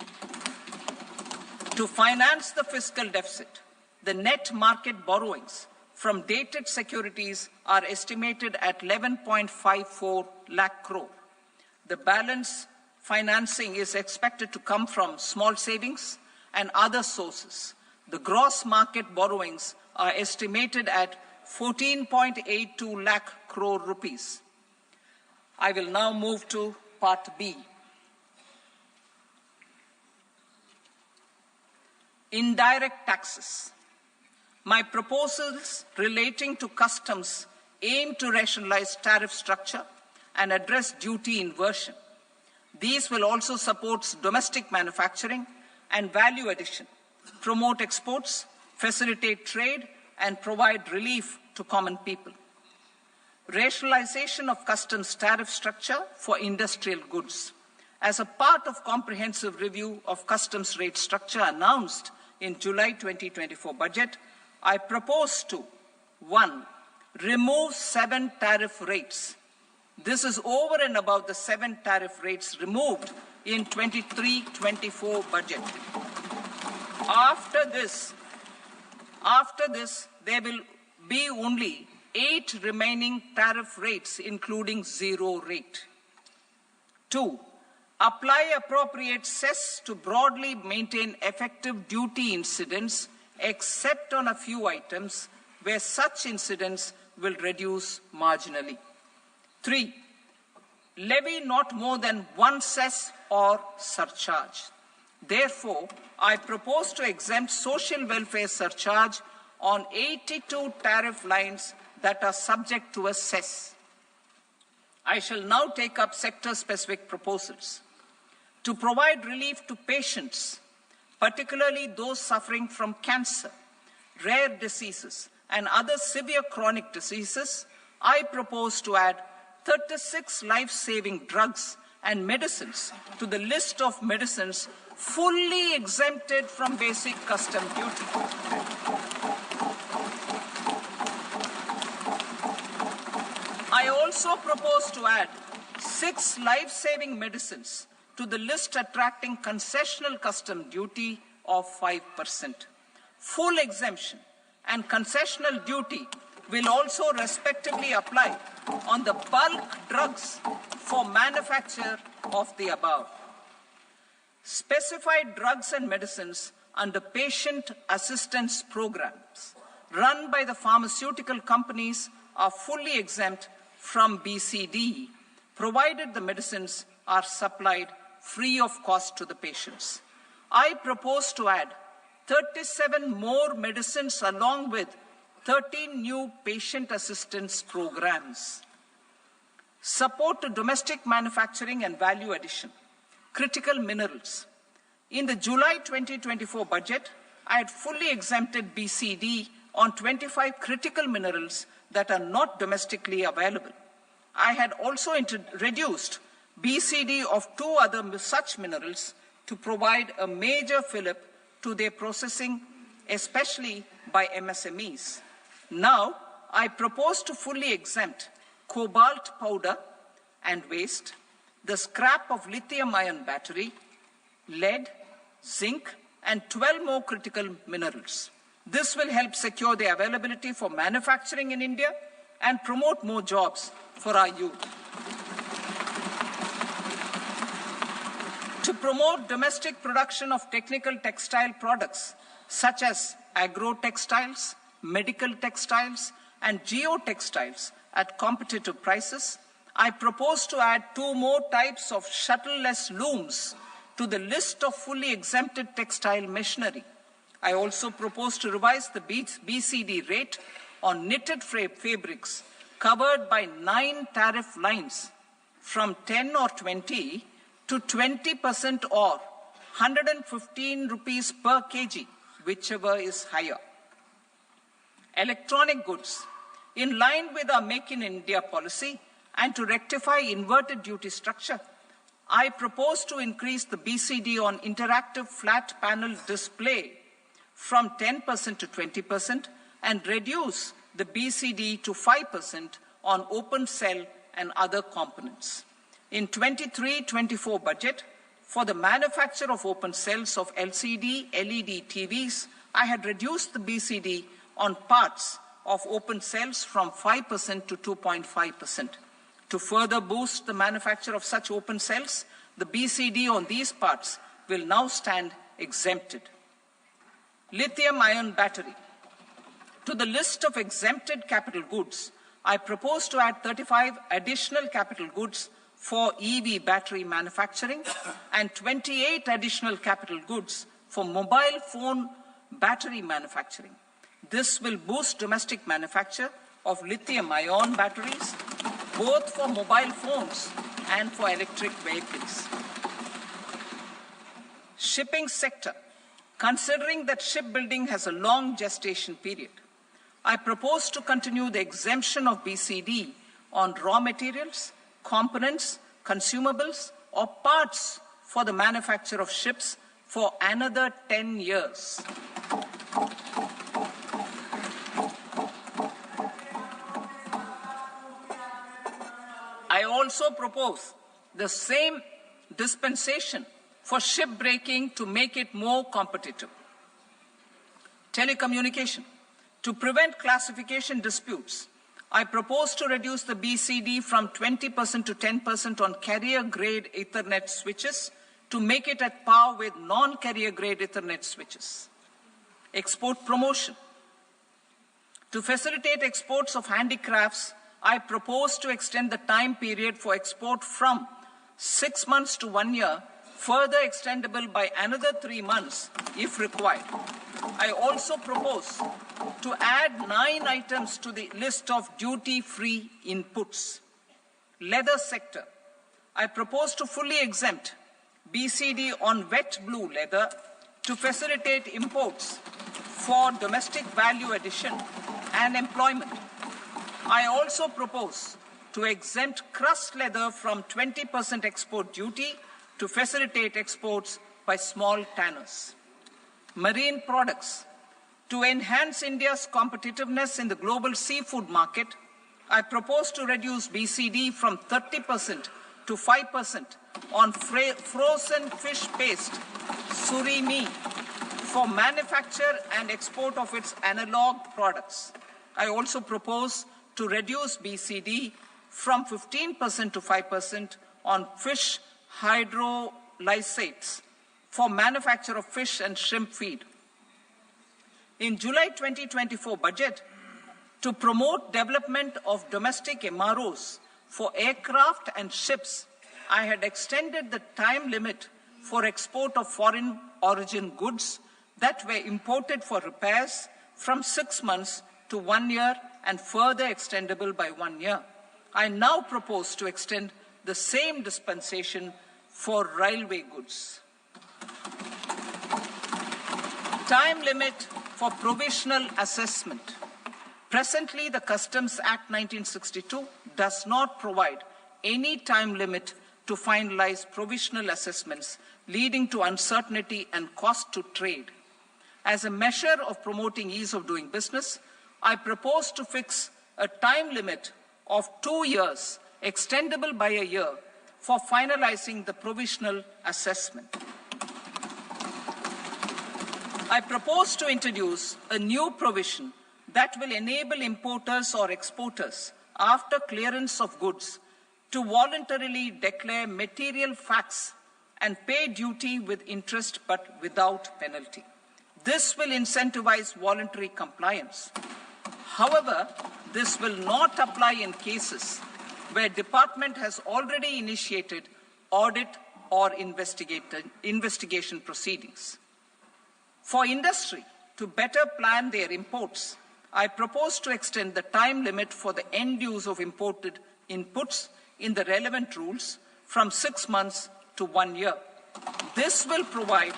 To finance the fiscal deficit, the net market borrowings from dated securities are estimated at 11.54 lakh crore. The balance financing is expected to come from small savings and other sources. The gross market borrowings are estimated at 14.82 lakh crore rupees. I will now move to Part B. Indirect taxes. My proposals relating to customs aim to rationalize tariff structure and address duty inversion. These will also support domestic manufacturing and value addition, promote exports, facilitate trade, and provide relief to common people. Rationalization of customs tariff structure for industrial goods. As a part of comprehensive review of customs rate structure announced in July 2024 budget, I propose to 1. Remove 7 tariff rates. This is over and above the 7 tariff rates removed in 23-24 budget. After this, there will be only 8 remaining tariff rates, including 0 rate. 2. Apply appropriate cess to broadly maintain effective duty incidence, except on a few items where such incidence will reduce marginally. 3. Levy not more than one cess or surcharge. Therefore, I propose to exempt social welfare surcharge on 82 tariff lines that are subject to a cess. I shall now take up sector-specific proposals. To provide relief to patients, particularly those suffering from cancer, rare diseases, and other severe chronic diseases, I propose to add 36 life-saving drugs and medicines to the list of medicines fully exempted from basic custom duty. I also propose to add 6 life-saving medicines to the list attracting concessional custom duty of 5%. Full exemption and concessional duty will also respectively apply on the bulk drugs for manufacture of the above. Specified drugs and medicines under patient assistance programs run by the pharmaceutical companies are fully exempt from BCD, provided the medicines are supplied free of cost to the patients. I propose to add 37 more medicines along with 13 new patient assistance programs. Support to domestic manufacturing and value addition. Critical minerals. In the July 2024 budget, I had fully exempted BCD on 25 critical minerals that are not domestically available. I had also reduced BCD of 2 other such minerals to provide a major fillip to their processing, especially by MSMEs. Now, I propose to fully exempt cobalt powder and waste, the scrap of lithium-ion battery, lead, zinc, and 12 more critical minerals. This will help secure their availability for manufacturing in India and promote more jobs for our youth. To promote domestic production of technical textile products such as agro-textiles, medical textiles, and geotextiles at competitive prices, I propose to add 2 more types of shuttle-less looms to the list of fully exempted textile machinery. I also propose to revise the BCD rate on knitted fabrics covered by 9 tariff lines from 10 or 20 to 20% or 115 rupees per kg, whichever is higher. Electronic goods. In line with our Make in India policy and to rectify inverted duty structure, I propose to increase the BCD on interactive flat panel display from 10% to 20% and reduce the BCD to 5% on open cell and other components. In 23-24 budget, for the manufacture of open cells of LCD, LED TVs, I had reduced the BCD on parts of open cells from 5% to 2.5%. To further boost the manufacture of such open cells, the BCD on these parts will now stand exempted. Lithium-ion battery. To the list of exempted capital goods, I propose to add 35 additional capital goods for EV battery manufacturing and 28 additional capital goods for mobile phone battery manufacturing. This will boost domestic manufacture of lithium-ion batteries, both for mobile phones and for electric vehicles. Shipping sector. Considering that shipbuilding has a long gestation period, I propose to continue the exemption of BCD on raw materials, components, consumables, or parts for the manufacture of ships for another 10 years. I also propose the same dispensation for shipbreaking to make it more competitive. Telecommunication. To prevent classification disputes, I propose to reduce the BCD from 20% to 10% on carrier-grade Ethernet switches to make it at par with non-carrier-grade Ethernet switches. Export promotion. To facilitate exports of handicrafts, I propose to extend the time period for export from 6 months to 1 year, further extendable by another 3 months if required. I also propose to add 9 items to the list of duty-free inputs. Leather sector. I propose to fully exempt BCD on wet blue leather to facilitate imports for domestic value addition and employment. I also propose to exempt crust leather from 20% export duty to facilitate exports by small tanners. Marine products. To enhance India's competitiveness in the global seafood market, I propose to reduce BCD from 30% to 5% on frozen fish paste, surimi, for manufacture and export of its analog products. I also propose to reduce BCD from 15% to 5% on fish hydrolysates for manufacture of fish and shrimp feed. In July 2024 budget, to promote development of domestic MROs for aircraft and ships, I had extended the time limit for export of foreign origin goods that were imported for repairs from 6 months to 1 year and further extendable by 1 year. I now propose to extend the same dispensation for railway goods. Time limit for provisional assessment. Presently, the Customs Act 1962 does not provide any time limit to finalize provisional assessments, leading to uncertainty and cost to trade. As a measure of promoting ease of doing business, I propose to fix a time limit of 2 years, extendable by a year, for finalizing the provisional assessment. I propose to introduce a new provision that will enable importers or exporters, after clearance of goods, to voluntarily declare material facts and pay duty with interest but without penalty. This will incentivize voluntary compliance. However, this will not apply in cases where department has already initiated audit or investigation proceedings. For industry to better plan their imports, I propose to extend the time limit for the end use of imported inputs in the relevant rules from 6 months to 1 year. This will provide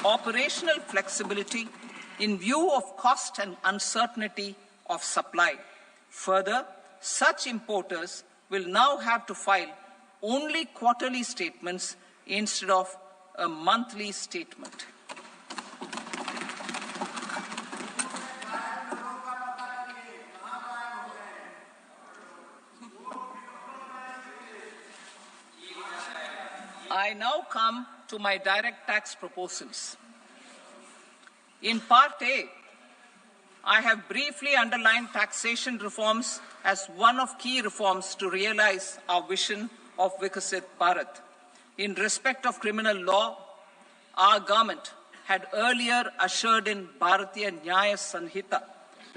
operational flexibility in view of cost and uncertainty of supply. Further, such importers will now have to file only quarterly statements instead of a monthly statement. I now come to my direct tax proposals. In Part A, I have briefly underlined taxation reforms as one of key reforms to realize our vision of Vikasit Bharat. In respect of criminal law, our government had earlier ushered in Bharatiya Nyaya Sanhita,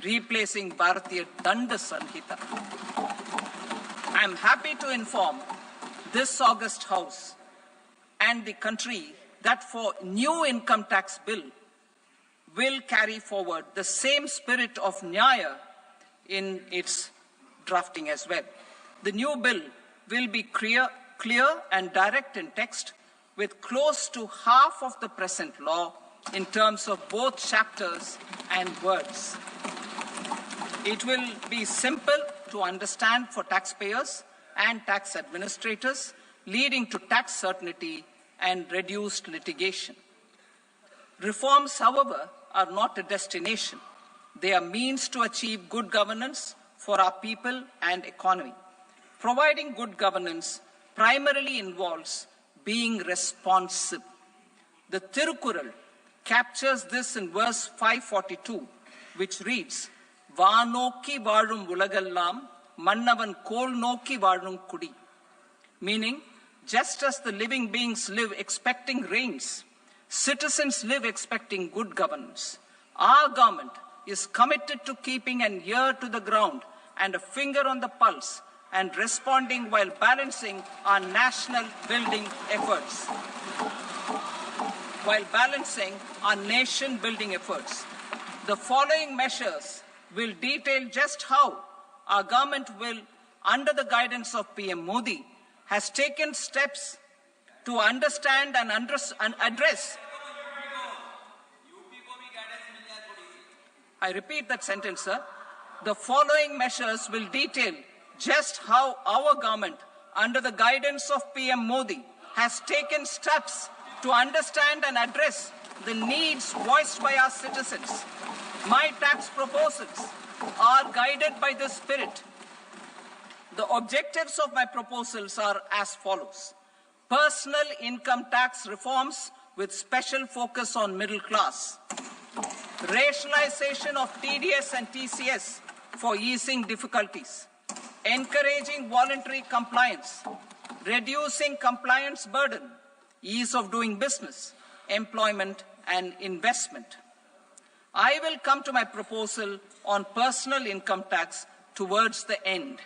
replacing Bharatiya Danda Sanhita. I am happy to inform this august House and the country that for new income tax bill will carry forward the same spirit of Nyaya in its drafting as well. The new bill will be clear and direct in text, with close to half of the present law in terms of both chapters and words. It will be simple to understand for taxpayers and tax administrators, leading to tax certainty and reduced litigation. Reforms, however, are not a destination. They are means to achieve good governance for our people and economy. Providing good governance primarily involves being responsive. The Tirukkural captures this in verse 542, which reads, Vaanokki vaazhum ulagallam, mannavan kol nokki vaazhum kudi. Meaning, just as the living beings live expecting rains, citizens live expecting good governance. Our government is committed to keeping an ear to the ground and a finger on the pulse and responding while balancing our national building efforts. The following measures will detail just how our government will, under the guidance of PM Modi, has taken steps to understand and address. I repeat that sentence, sir. The following measures will detail just how our government, under the guidance of PM Modi, has taken steps to understand and address the needs voiced by our citizens. My tax proposals are guided by this spirit. The objectives of my proposals are as follows. Personal income tax reforms with special focus on middle class. Rationalization of TDS and TCS for easing difficulties. Encouraging voluntary compliance. Reducing compliance burden. Ease of doing business. Employment and investment. I will come to my proposal on personal income tax towards the end.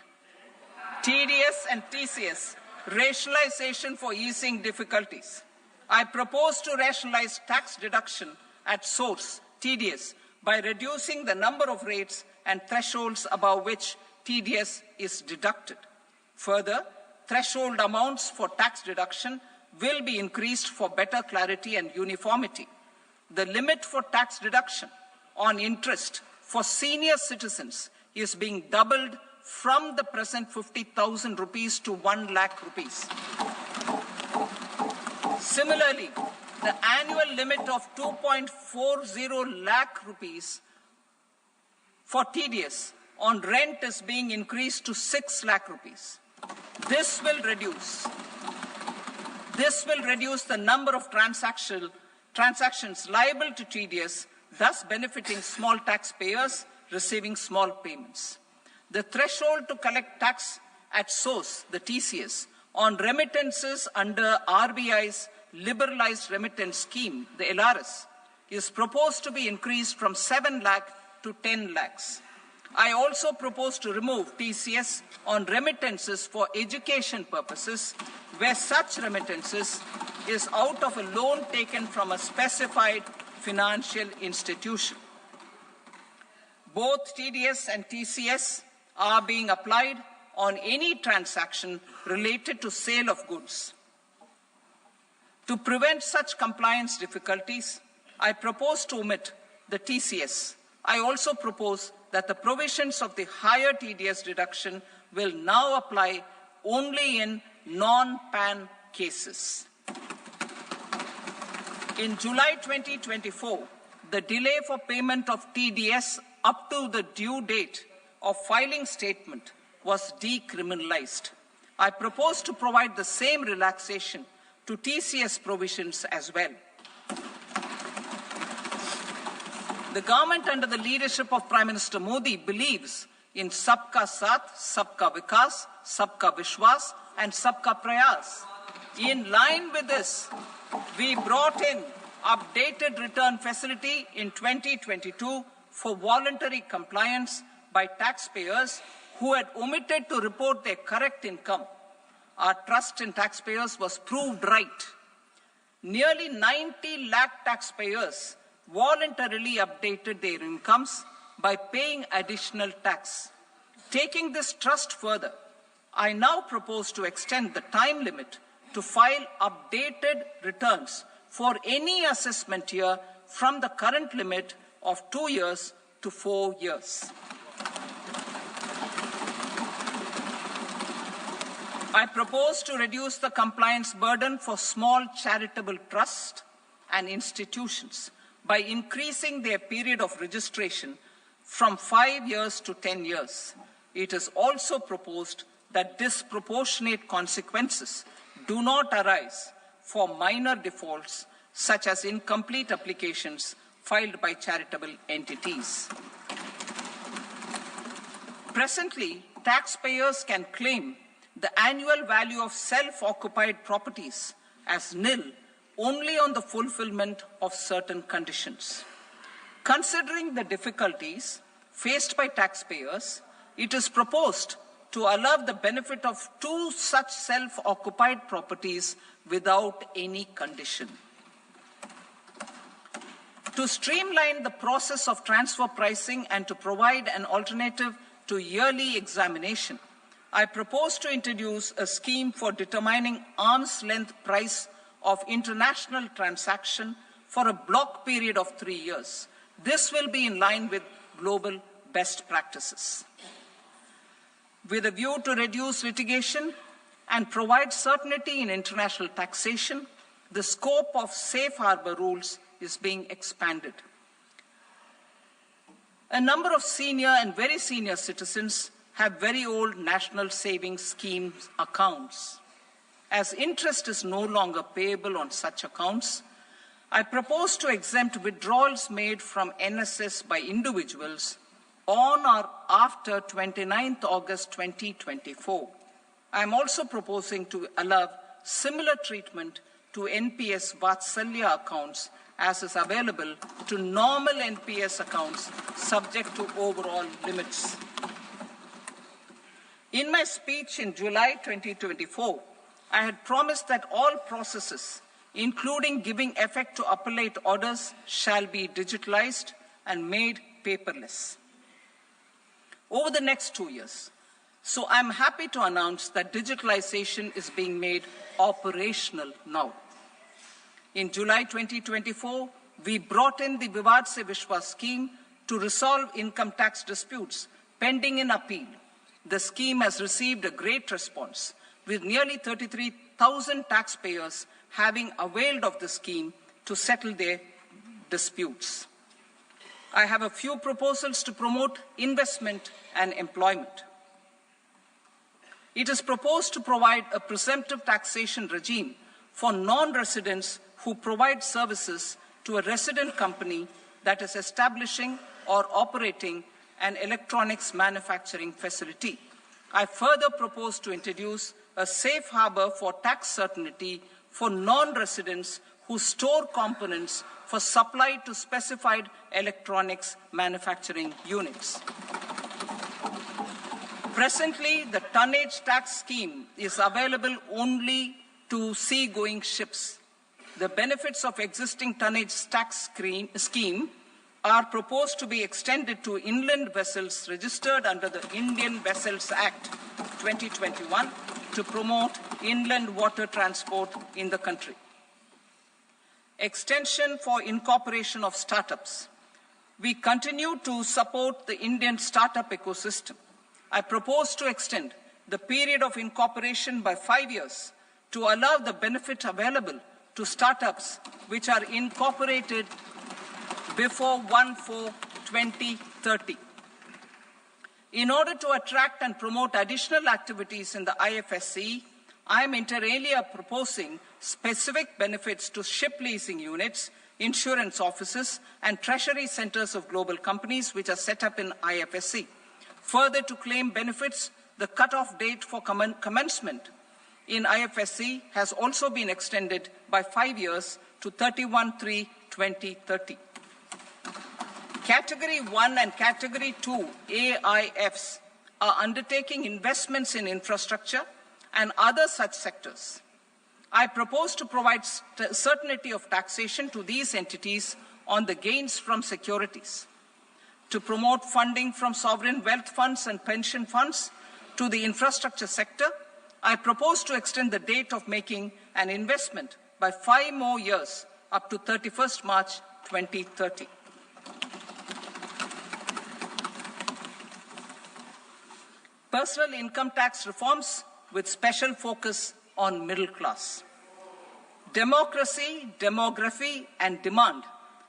TDS and TCS, rationalization for easing difficulties. I propose to rationalize tax deduction at source, TDS, by reducing the number of rates and thresholds above which TDS is deducted. Further, threshold amounts for tax deduction will be increased for better clarity and uniformity. The limit for tax deduction on interest for senior citizens is being doubled from the present 50,000 rupees to 1 lakh rupees. Similarly, the annual limit of 2.40 lakh rupees for TDS on rent is being increased to 6 lakh rupees. This will reduce the number of transactions liable to TDS, thus benefiting small taxpayers receiving small payments. The threshold to collect tax at source, the TCS, on remittances under RBI's liberalized remittance scheme, the LRS, is proposed to be increased from 7 lakh to 10 lakhs. I also propose to remove TCS on remittances for education purposes, where such remittances is out of a loan taken from a specified financial institution. Both TDS and TCS are being applied on any transaction related to sale of goods. To prevent such compliance difficulties, I propose to omit the TCS. I also propose that the provisions of the higher TDS deduction will now apply only in non-PAN cases. In July 2024, the delay for payment of TDS up to the due date of filing statement was decriminalized. I propose to provide the same relaxation to TCS provisions as well. The government under the leadership of Prime Minister Modi believes in Sabka Saath, Sabka Vikas, Sabka Vishwas and Sabka Prayas. In line with this, we brought in updated return facility in 2022 for voluntary compliance by taxpayers who had omitted to report their correct income. Our trust in taxpayers was proved right. Nearly 90 lakh taxpayers voluntarily updated their incomes by paying additional tax. Taking this trust further, I now propose to extend the time limit to file updated returns for any assessment year from the current limit of 2 years to 4 years. I propose to reduce the compliance burden for small charitable trusts and institutions by increasing their period of registration from 5 years to 10 years. It is also proposed that disproportionate consequences do not arise for minor defaults such as incomplete applications filed by charitable entities. Presently, taxpayers can claim the annual value of self-occupied properties as nil only on the fulfillment of certain conditions. Considering the difficulties faced by taxpayers, it is proposed to allow the benefit of 2 such self-occupied properties without any condition. To streamline the process of transfer pricing and to provide an alternative to yearly examination, I propose to introduce a scheme for determining arm's length price of international transaction for a block period of 3 years. This will be in line with global best practices. With a view to reduce litigation and provide certainty in international taxation, the scope of safe harbor rules is being expanded. A number of senior and very senior citizens have very old national savings scheme accounts. As interest is no longer payable on such accounts, I propose to exempt withdrawals made from NSS by individuals on or after 29th August 2024. I am also proposing to allow similar treatment to NPS Vatsalya accounts as is available to normal NPS accounts subject to overall limits. In my speech in July 2024, I had promised that all processes, including giving effect to appellate orders, shall be digitalized and made paperless over the next 2 years. So I'm happy to announce that digitalization is being made operational now. In July 2024, we brought in the Vivad Se Vishwas scheme to resolve income tax disputes pending in appeal. The scheme has received a great response, with nearly 33,000 taxpayers having availed of the scheme to settle their disputes. I have a few proposals to promote investment and employment. It is proposed to provide a presumptive taxation regime for non-residents who provide services to a resident company that is establishing or operating an electronics manufacturing facility. I further propose to introduce a safe harbor for tax certainty for non-residents who store components for supply to specified electronics manufacturing units. Presently, the tonnage tax scheme is available only to sea-going ships. The benefits of existing tonnage tax scheme are proposed to be extended to inland vessels registered under the Indian Vessels Act 2021 to promote inland water transport in the country. Extension for incorporation of startups. We continue to support the Indian startup ecosystem. I propose to extend the period of incorporation by 5 years to allow the benefit available to startups which are incorporated before 1/4/2030. In order to attract and promote additional activities in the IFSC, I am inter alia proposing specific benefits to ship leasing units, insurance offices, and treasury centers of global companies which are set up in IFSC. Further, to claim benefits, the cutoff date for commencement in IFSC has also been extended by 5 years to 31/3/2030. Category 1 and Category 2 AIFs are undertaking investments in infrastructure and other such sectors. I propose to provide certainty of taxation to these entities on the gains from securities, to promote funding from sovereign wealth funds and pension funds to the infrastructure sector. I propose to extend the date of making an investment by 5 more years up to 31st March 2030. Personal income tax reforms with special focus on middle class. Democracy, demography, and demand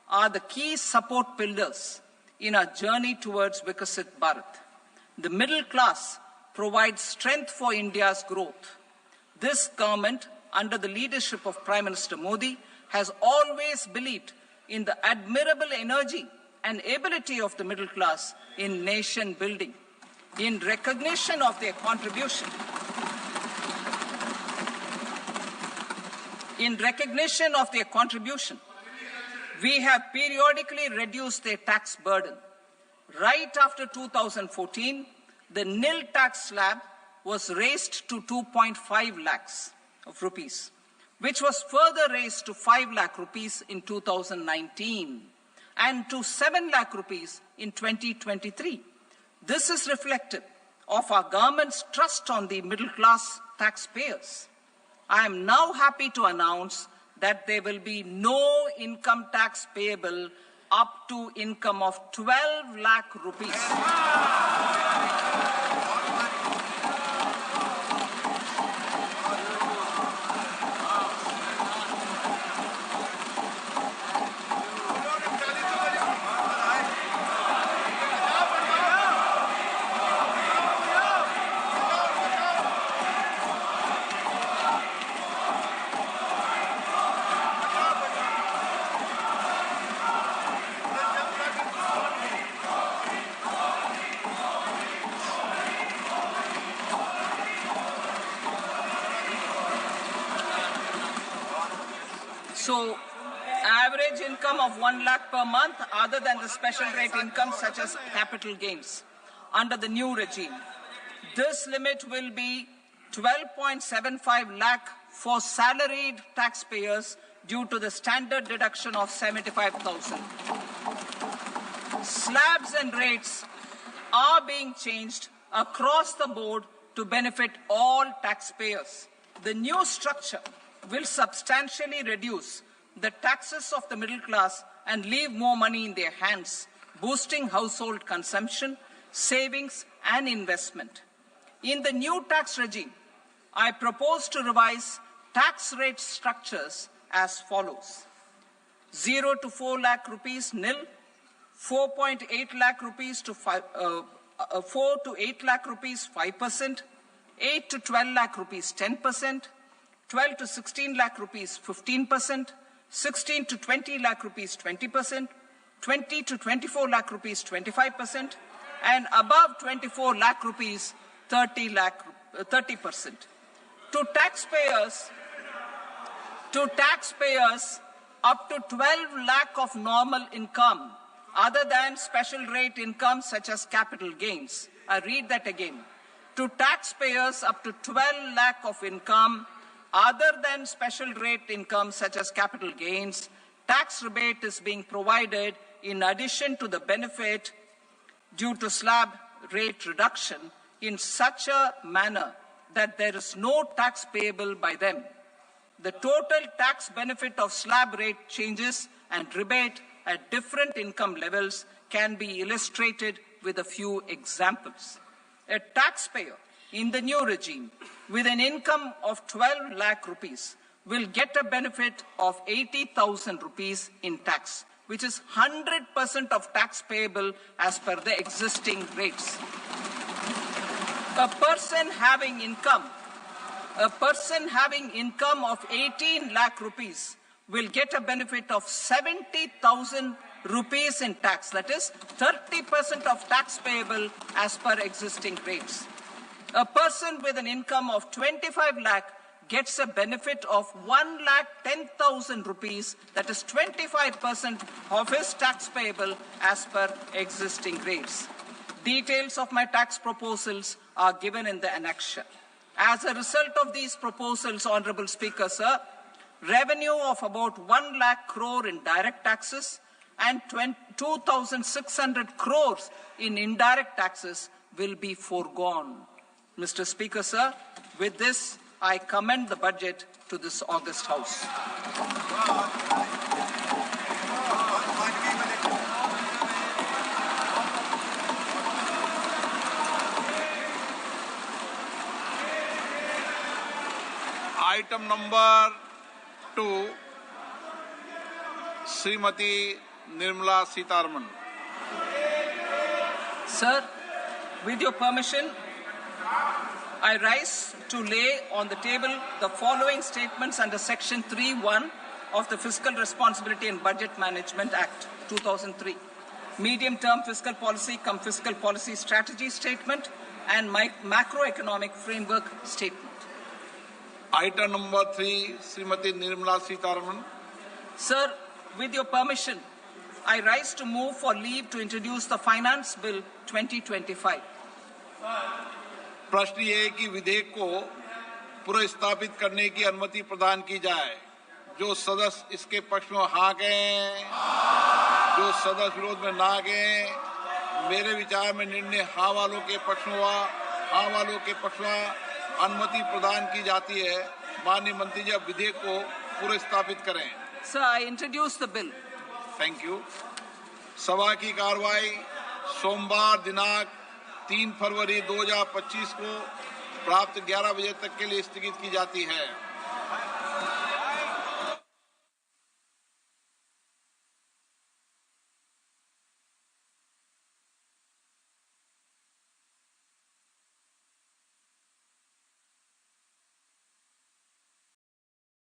are the key support pillars in our journey towards Vikasit Bharat. The middle class provides strength for India's growth. This government, under the leadership of Prime Minister Modi, has always believed in the admirable energy and ability of the middle class in nation building. In recognition of their contribution, we have periodically reduced their tax burden. Right after 2014, the nil tax slab was raised to 2.5 lakhs of rupees, which was further raised to 5 lakh rupees in 2019 and to 7 lakh rupees in 2023. This is reflective of our government's trust on the middle class taxpayers. I am now happy to announce that there will be no income tax payable up to income of 12 lakh rupees. So, average income of 1 lakh per month other than the special rate income such as capital gains under the new regime. This limit will be 12.75 lakh for salaried taxpayers due to the standard deduction of 75,000. Slabs and rates are being changed across the board to benefit all taxpayers. The new structure will substantially reduce the taxes of the middle class and leave more money in their hands, boosting household consumption, savings, and investment. In the new tax regime, I propose to revise tax rate structures as follows: 0 to 4 lakh rupees nil, 4.8 lakh rupees to 4 to 8 lakh rupees 5%, 8 to 12 lakh rupees 10%, 12 to 16 lakh rupees 15%, 16 to 20 lakh rupees 20%, 20 to 24 lakh rupees 25%, and above 24 lakh rupees 30%. To taxpayers up to 12 lakh of normal income other than special rate income such as capital gains. I read that again. To taxpayers up to 12 lakh of income other than special rate income such as capital gains, tax rebate is being provided in addition to the benefit due to slab rate reduction in such a manner that there is no tax payable by them. The total tax benefit of slab rate changes and rebate at different income levels can be illustrated with a few examples. A taxpayer in the new regime with an income of 12 lakh rupees will get a benefit of 80,000 rupees in tax, which is 100% of tax payable as per the existing rates. A person having income of 18 lakh rupees will get a benefit of 70,000 rupees in tax. That is 30% of tax payable as per existing rates. A person with an income of 25 lakh gets a benefit of 1,10,000 rupees. That is 25% of his tax payable as per existing rates. Details of my tax proposals are given in the annexure. As a result of these proposals, Honorable Speaker, sir, revenue of about 1 lakh crore in direct taxes and 2,600 crores in indirect taxes will be foregone. Mr. Speaker, sir, with this, I commend the budget to this august House. Item number 2, Srimati Nirmala Sitharaman. Sir, with your permission, I rise to lay on the table the following statements under Section 3(1) of the Fiscal Responsibility and Budget Management Act 2003. Medium-term fiscal policy cum fiscal policy strategy statement and macroeconomic framework statement. Item number 3, Srimati Nirmala Sitharaman. Sir, with your permission, I rise to move for leave to introduce the Finance Bill 2025. प्रश्न ये है कि विधेयक को पुनर्स्थापित करने की अनुमति प्रदान की जाए। जो सदस्य इसके पक्ष में हाँ कहें, जो सदस्य विरोध में ना कहें। मेरे विचार में निर्णय हाँ वालों के पक्ष में हुआ, हाँ वालों के पक्ष में अनुमति प्रदान की जाती है। माननीय मंत्री जी अब विधेयक को पुनर्स्थापित करें। Sir, I introduce the bill. Thank you. सभा की कार्रवाई सोमवार दिनांक 3 फरवरी 2025 को प्राप्त 11 बजे तक के लिए स्थगित की जाती है।